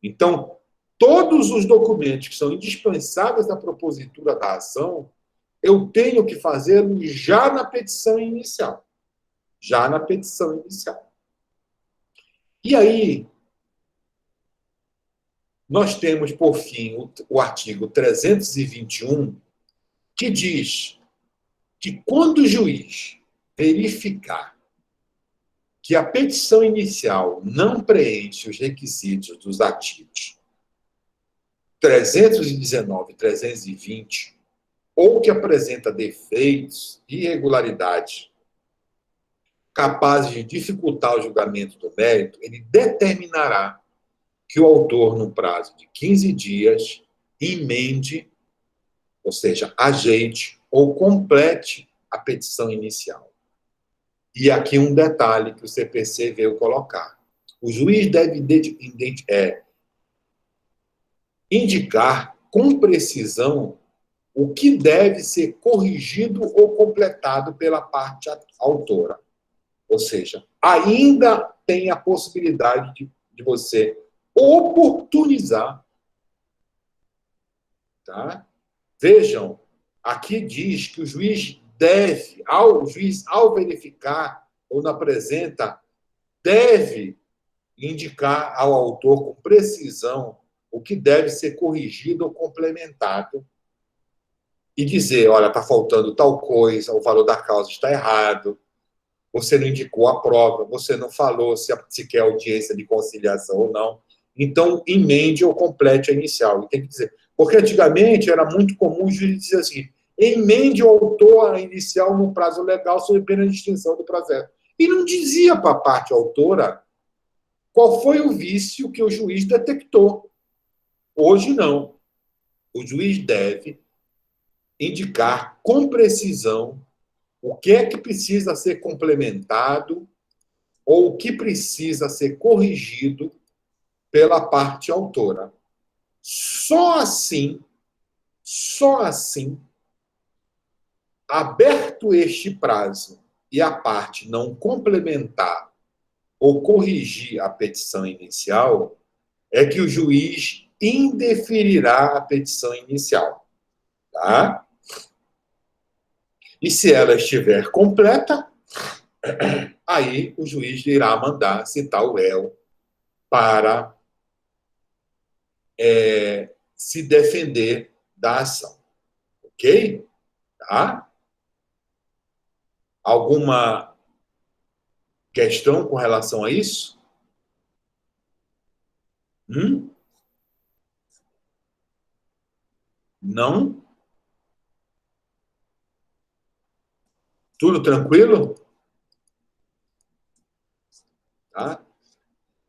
Então, todos os documentos que são indispensáveis à propositura da ação, eu tenho que fazê-lo já na petição inicial. Já na petição inicial. E aí, nós temos, por fim, o artigo 321, que diz que quando o juiz verificar que a petição inicial não preenche os requisitos dos artigos 319 e 320, ou que apresenta defeitos, irregularidades, capazes de dificultar o julgamento do mérito, ele determinará que o autor, no prazo de 15 dias, emende, ou seja, ajeite ou complete a petição inicial. E aqui um detalhe que o CPC veio colocar. O juiz deve indicar com precisão o que deve ser corrigido ou completado pela parte autora. Ou seja, ainda tem a possibilidade de você oportunizar. Tá? Vejam, aqui diz que o juiz deve, ao verificar ou não apresenta, deve indicar ao autor com precisão o que deve ser corrigido ou complementado e dizer, olha, está faltando tal coisa, o valor da causa está errado, você não indicou a prova, você não falou se quer audiência de conciliação ou não. Então, emende ou complete a inicial. E tem que dizer, porque antigamente era muito comum o juiz dizer assim, emende o autor a inicial no prazo legal sob pena de extinção do processo. E não dizia para a parte autora qual foi o vício que o juiz detectou. Hoje, não. O juiz deve indicar com precisão o que é que precisa ser complementado ou o que precisa ser corrigido pela parte autora. Só assim, aberto este prazo e a parte não complementar ou corrigir a petição inicial, é que o juiz indeferirá a petição inicial. Tá? E se ela estiver completa, aí o juiz irá mandar citar o réu para se defender da ação. Ok? Tá? Alguma questão com relação a isso? Não? Tudo tranquilo? Tá?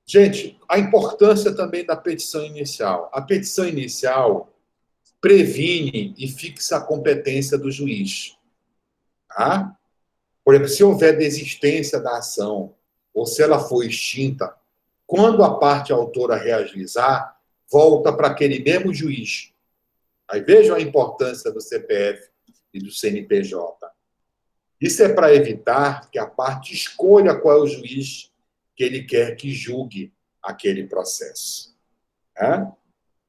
Gente, a importância também da petição inicial. A petição inicial previne e fixa a competência do juiz. Tá? Por exemplo, se houver desistência da ação, ou se ela for extinta, quando a parte autora reajuizar, volta para aquele mesmo juiz. Aí vejam a importância do CPF e do CNPJ. Isso é para evitar que a parte escolha qual é o juiz que ele quer que julgue aquele processo. Tá?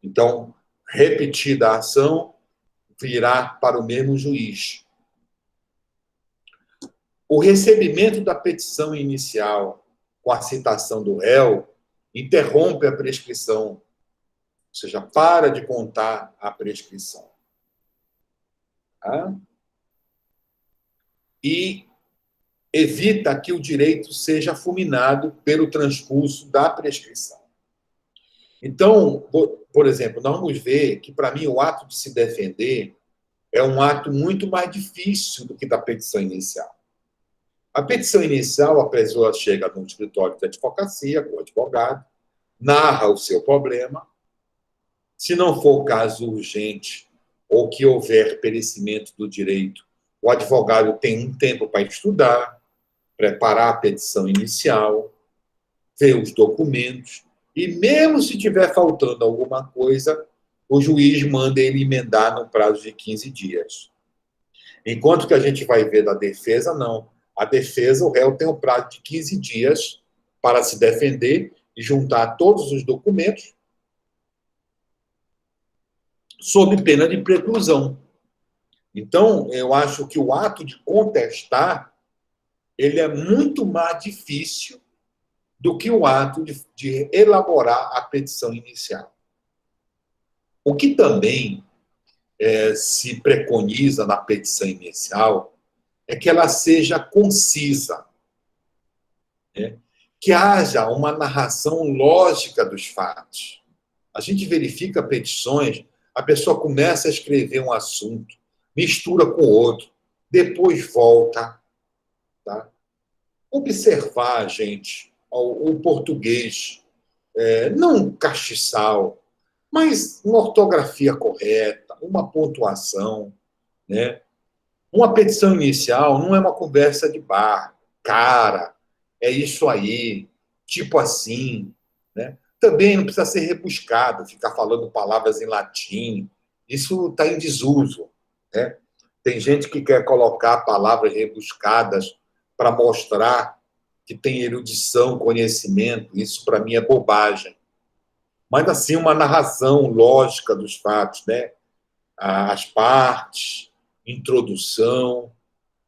Então, repetida a ação, virá para o mesmo juiz. O recebimento da petição inicial com a citação do réu interrompe a prescrição, ou seja, para de contar a prescrição. Tá? E evita que o direito seja fulminado pelo transcurso da prescrição. Então, por exemplo, nós vamos ver que, para mim, o ato de se defender é um ato muito mais difícil do que da petição inicial. A petição inicial, a pessoa chega no escritório de advocacia, com o advogado, narra o seu problema. Se não for caso urgente ou que houver perecimento do direito, o advogado tem um tempo para estudar, preparar a petição inicial, ver os documentos, e mesmo se tiver faltando alguma coisa, o juiz manda ele emendar no prazo de 15 dias. Enquanto que a gente vai ver da defesa, não. A defesa, o réu tem um prazo de 15 dias para se defender e juntar todos os documentos sob pena de preclusão. Então, eu acho que o ato de contestar ele é muito mais difícil do que o ato de elaborar a petição inicial. O que também se preconiza na petição inicial é que ela seja concisa, né? Que haja uma narração lógica dos fatos. A gente verifica petições, a pessoa começa a escrever um assunto, mistura com outro, depois volta. Tá? Observar, gente, o português, não um castiçal, mas uma ortografia correta, uma pontuação, né? Uma petição inicial não é uma conversa de bar, cara, é isso aí, tipo assim, né? Também não precisa ser rebuscado, ficar falando palavras em latim, isso está em desuso, né? Tem gente que quer colocar palavras rebuscadas para mostrar que tem erudição, conhecimento, isso para mim é bobagem. Mas, assim, uma narração lógica dos fatos, né? As partes, introdução,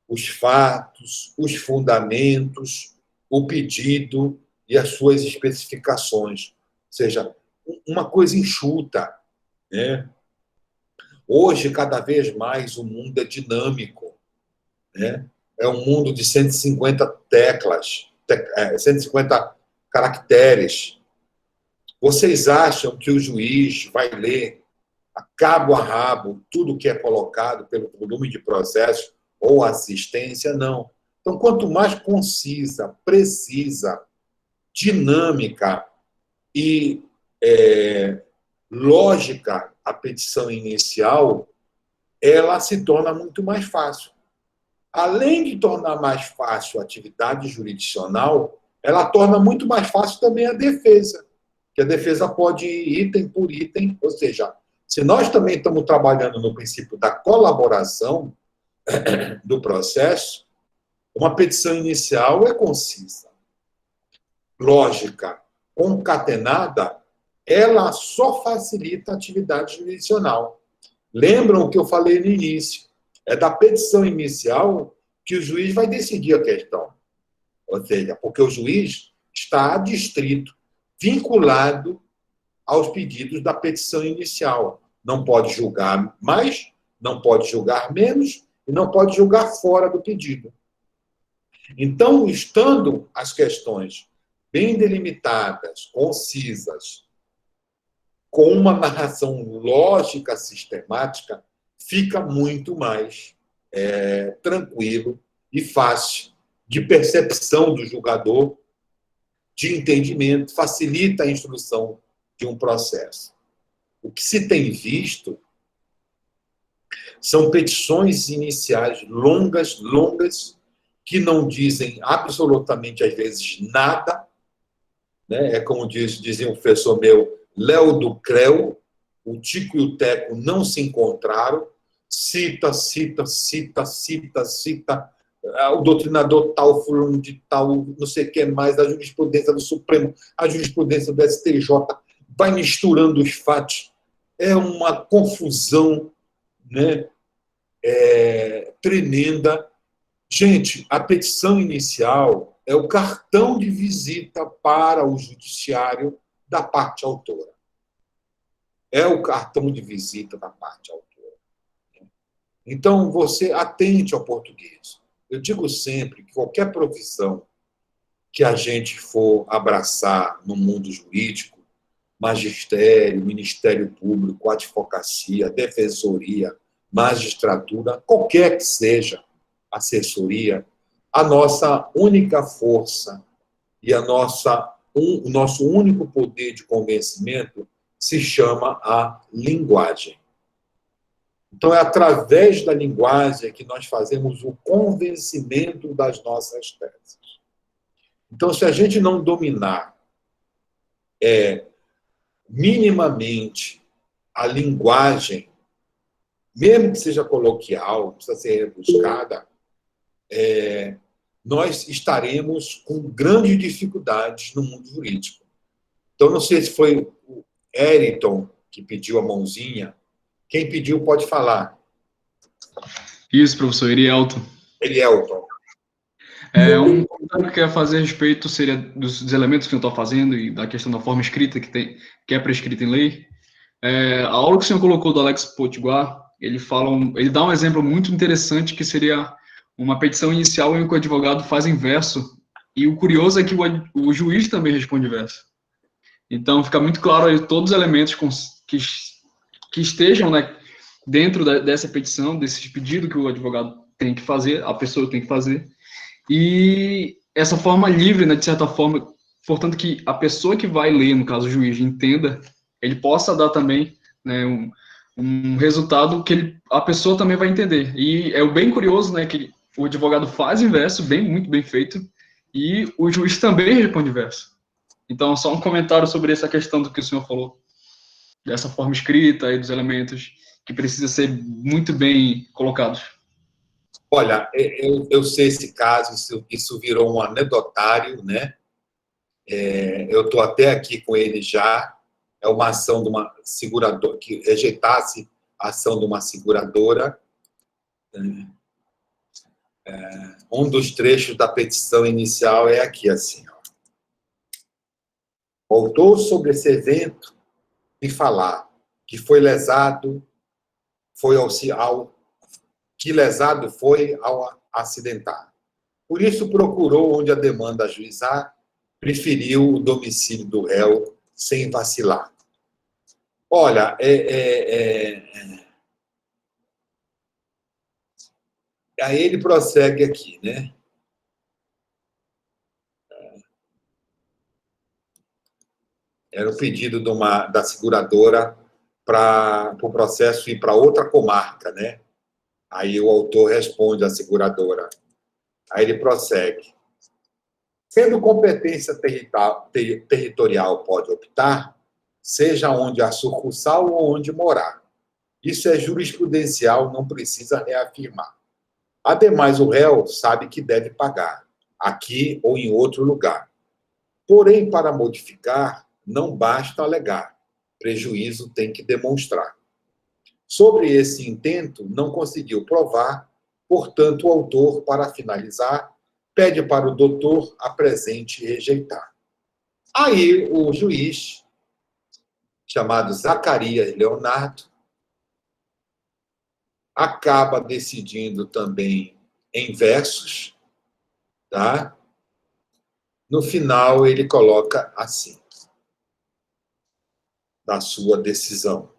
os fatos, os fundamentos, o pedido e as suas especificações. Ou seja, uma coisa enxuta, né? Hoje, cada vez mais, o mundo é dinâmico, né? É um mundo de 150 teclas, 150 caracteres. Vocês acham que o juiz vai ler a cabo a rabo tudo que é colocado pelo volume de processo ou assistência? Não. Então, quanto mais concisa, precisa, dinâmica e lógica a petição inicial, ela se torna muito mais fácil. Além de tornar mais fácil a atividade jurisdicional, ela torna muito mais fácil também a defesa, que a defesa pode ir item por item, ou seja, se nós também estamos trabalhando no princípio da colaboração do processo, uma petição inicial é concisa. lógica concatenada, ela só facilita a atividade jurisdicional. Lembram o que eu falei no início? É da petição inicial que o juiz vai decidir a questão. Ou seja, porque o juiz está adstrito, vinculado aos pedidos da petição inicial. Não pode julgar mais, não pode julgar menos e não pode julgar fora do pedido. Então, estando as questões bem delimitadas, concisas, com uma narração lógica, sistemática, fica muito mais tranquilo e fácil de percepção do julgador, de entendimento, facilita a instrução de um processo. O que se tem visto são petições iniciais longas, que não dizem absolutamente, às vezes, nada, né? É como dizia um professor meu, Léo do Creu, o Tico e o Teco não se encontraram, cita, o doutrinador tal, fulano de tal, não sei o que mais, a jurisprudência do Supremo, a jurisprudência do STJ, vai misturando os fatos. É uma confusão, né, tremenda. Gente, a petição inicial é o cartão de visita para o judiciário da parte autora. É o cartão de visita da parte autora. Então, você atente ao português. Eu digo sempre que qualquer profissão que a gente for abraçar no mundo jurídico, magistério, Ministério Público, advocacia, defensoria, magistratura, qualquer que seja, assessoria, a nossa única força e o nosso único poder de convencimento se chama a linguagem. Então, é através da linguagem que nós fazemos o convencimento das nossas teses. Então, se a gente não dominar minimamente a linguagem, mesmo que seja coloquial, precisa ser rebuscada, nós estaremos com grandes dificuldades no mundo jurídico. Então, não sei se foi o Eriton que pediu a mãozinha. Quem pediu pode falar. Isso, professor, Erielton. Erielton. Um comentário que eu queria fazer a respeito seria dos elementos que eu estou fazendo e da questão da forma escrita que é prescrita em lei. A aula que o senhor colocou do Alex Potiguar, ele dá um exemplo muito interessante que seria uma petição inicial em que o advogado faz inverso, e o curioso é que o juiz também responde verso. Então, fica muito claro aí todos os elementos que estejam, né, dentro dessa petição, desse pedido que o advogado tem que fazer, a pessoa tem que fazer, e essa forma livre, né, de certa forma, portanto, que a pessoa que vai ler, no caso o juiz, entenda, ele possa dar também, né, um resultado que a pessoa também vai entender. E é bem curioso, né, que o advogado faz inverso, muito bem feito, e o juiz também responde verso. Então, só um comentário sobre essa questão do que o senhor falou, dessa forma escrita e dos elementos que precisam ser muito bem colocados. Olha, eu sei esse caso, isso virou um anedotário, né? Eu estou até aqui com ele já. É uma ação de uma seguradora, que rejeitasse a ação de uma seguradora. Um dos trechos da petição inicial é aqui, assim, ó. O autor sobre esse evento e falar que foi lesado, que lesado foi ao acidentar. Por isso, procurou onde a demanda ajuizar, preferiu o domicílio do réu sem vacilar. Olha, aí ele prossegue aqui, né? Era o pedido da seguradora para o processo ir para outra comarca, né? Aí o autor responde à seguradora. Aí ele prossegue. Sendo competência territorial pode optar, seja onde a sucursal ou onde morar. Isso é jurisprudencial, não precisa reafirmar. Ademais, o réu sabe que deve pagar, aqui ou em outro lugar. Porém, para modificar, não basta alegar, prejuízo tem que demonstrar. Sobre esse intento, não conseguiu provar, portanto, o autor, para finalizar, pede para o doutor apresente e rejeitar. Aí, o juiz, chamado Zacarias Leonardo, acaba decidindo também em versos, tá? No final, ele coloca assim, da sua decisão.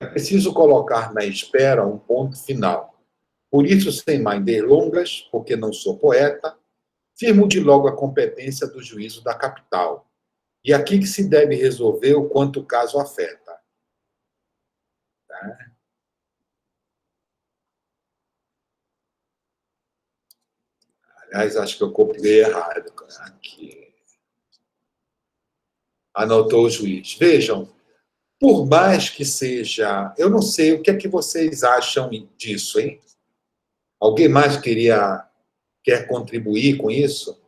É preciso colocar na espera um ponto final. Por isso, sem mais delongas, porque não sou poeta, firmo de logo a competência do juízo da capital. E aqui que se deve resolver o quanto o caso afeta. Tá? Aliás, acho que eu copiei errado. Aqui. Anotou o juiz. Vejam, por mais que seja... Eu não sei, o que é que vocês acham disso, hein? Alguém mais quer contribuir com isso?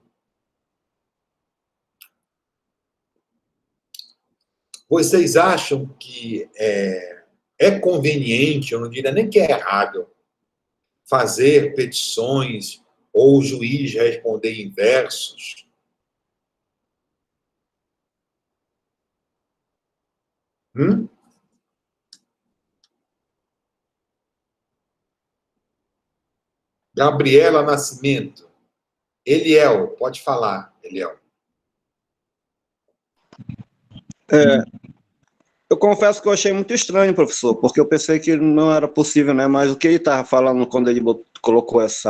Vocês acham que é conveniente, eu não diria nem que é errado, fazer petições ou o juiz responder em versos? Gabriela Nascimento. Eliel, pode falar, Eliel. Eu confesso que eu achei muito estranho, professor, porque eu pensei que não era possível, né? Mas o que ele estava falando quando ele colocou esse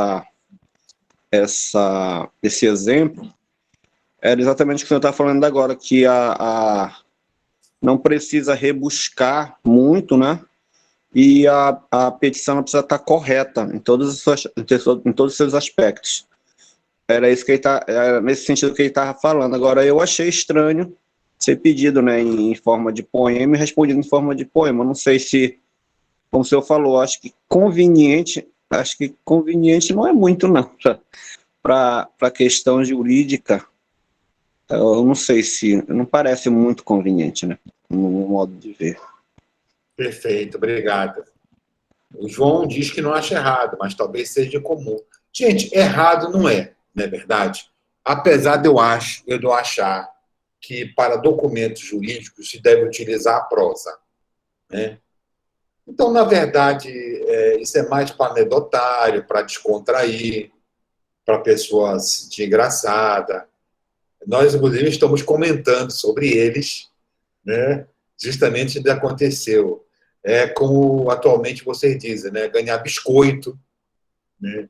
exemplo era exatamente o que o senhor está falando agora, que não precisa rebuscar muito, né? E a petição não precisa estar correta em todos os seus aspectos. Era nesse sentido que ele estava falando. Agora, eu achei estranho ser pedido, né, em forma de poema e respondido em forma de poema. Não sei se, como o senhor falou, acho que conveniente não é muito, não, para a questão jurídica. Eu não sei se, não parece muito conveniente, né, no modo de ver. Perfeito, obrigado. O João diz que não acha errado, mas talvez seja comum. Gente, errado não é verdade? Apesar de eu achar que para documentos jurídicos se deve utilizar a prosa, né? Então, na verdade, isso é mais para anedotário, para descontrair, para a pessoa se sentir engraçada. Nós, inclusive, estamos comentando sobre eles, né? Justamente o que aconteceu. É como atualmente vocês dizem, né? Ganhar biscoito, né?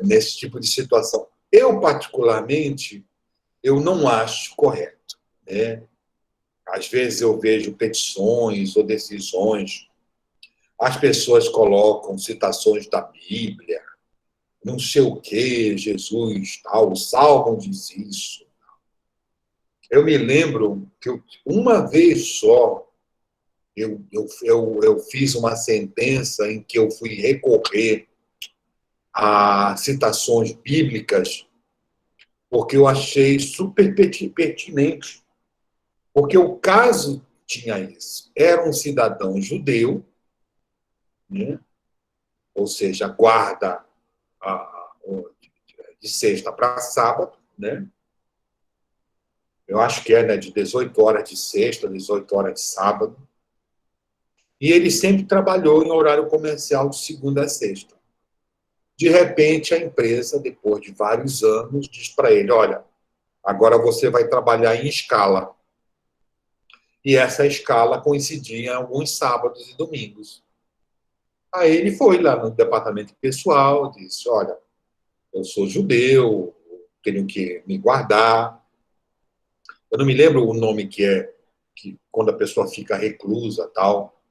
Nesse tipo de situação. Eu, particularmente, eu não acho correto, né? Às vezes eu vejo petições ou decisões, as pessoas colocam citações da Bíblia, não sei o que, Jesus, tal, o Salmo diz isso. Eu me lembro que uma vez só eu fiz uma sentença em que eu fui recorrer a citações bíblicas porque eu achei super pertinente. Porque o caso tinha isso. Era um cidadão judeu, né? Ou seja, guarda de sexta para sábado, né? Eu acho que né, de 18 horas de sexta, 18 horas de sábado. E ele sempre trabalhou em horário comercial de segunda a sexta. De repente, a empresa, depois de vários anos, diz para ele, olha, agora você vai trabalhar em escala. E essa escala coincidia em alguns sábados e domingos. Aí ele foi lá no departamento pessoal, disse, olha, eu sou judeu, tenho que me guardar. Eu não me lembro o nome que quando a pessoa fica reclusa, tal.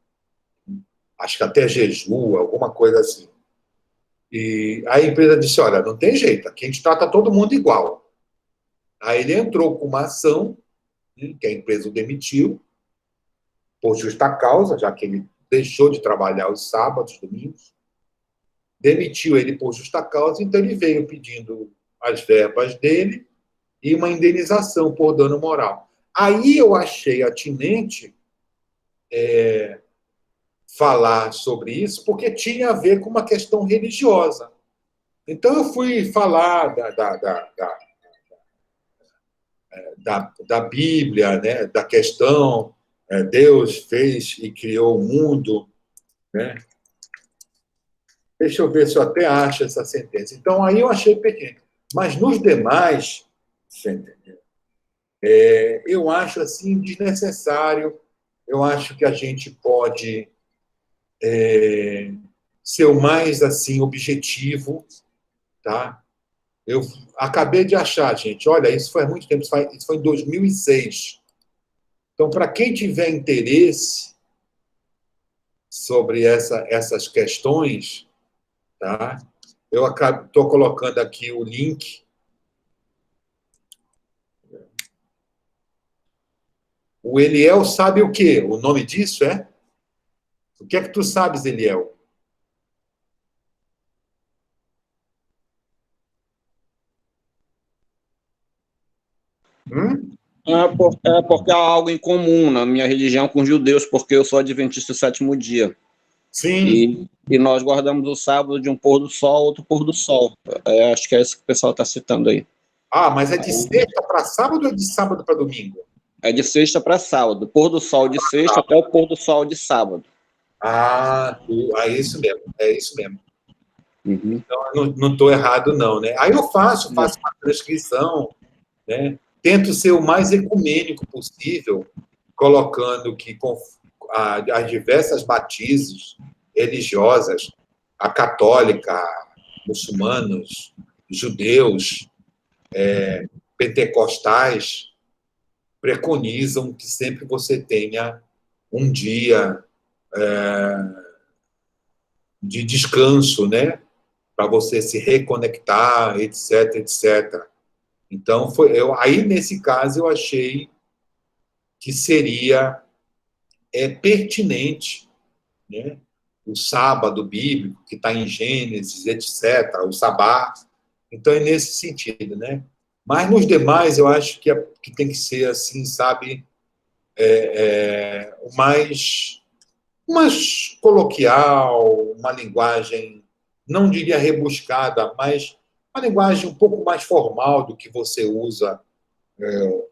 Acho que até jejua, alguma coisa assim. E a empresa disse, olha, não tem jeito, aqui a gente trata todo mundo igual. Aí ele entrou com uma ação, né, que a empresa o demitiu, por justa causa, já que ele deixou de trabalhar os sábados, domingos, demitiu ele por justa causa, então ele veio pedindo as verbas dele e uma indenização por dano moral. Aí eu achei atinente falar sobre isso, porque tinha a ver com uma questão religiosa. Então, eu fui falar da Bíblia, né, da questão Deus fez e criou o mundo, né? Deixa eu ver se eu até acho essa sentença. Então, aí eu achei pequeno. Mas nos demais, você entendeu? Eu acho assim desnecessário. Eu acho que a gente pode ser o mais assim objetivo, tá? Eu acabei de achar, gente. Olha, isso foi há muito tempo. Isso foi em 2006. Então, para quem tiver interesse sobre essas questões, tá? Eu estou colocando aqui o link. O Eliel sabe o quê? O nome disso é? O que é que tu sabes, Eliel? Porque há algo em comum na minha religião com os judeus, porque eu sou adventista do sétimo dia. Sim. E nós guardamos o sábado de um pôr do sol, outro pôr do sol. Acho que é isso que o pessoal está citando aí. Ah, mas é de sexta para sábado ou é de sábado para domingo? É de sexta para sábado. Pôr do sol de sexta até o pôr do sol de sábado. É isso mesmo. É isso mesmo. Uhum. Então, eu não estou errado, não, né? Aí eu faço uma transcrição, né? Tento ser o mais ecumênico possível, colocando que as diversas matizes religiosas, a católica, muçulmanos, judeus, pentecostais, preconizam que sempre você tenha um dia de descanso, né? Para você se reconectar, etc, etc. Então, aí, nesse caso, eu achei que seria pertinente, né? O sábado bíblico, que está em Gênesis, etc., o sabá. Então, é nesse sentido, né? Mas, nos demais, eu acho que tem que ser assim, sabe, o mais coloquial, uma linguagem, não diria rebuscada, mas uma linguagem um pouco mais formal do que você usa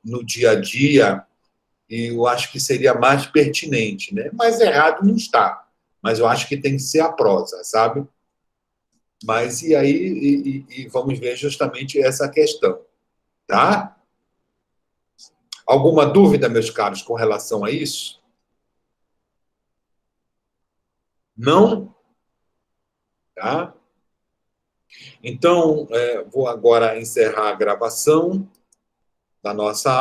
no dia a dia, e eu acho que seria mais pertinente, né? Mas errado não está. Mas eu acho que tem que ser a prosa, sabe? Mas e aí vamos ver justamente essa questão, tá? Alguma dúvida, meus caros, com relação a isso? Não? Tá? Então, vou agora encerrar a gravação da nossa aula.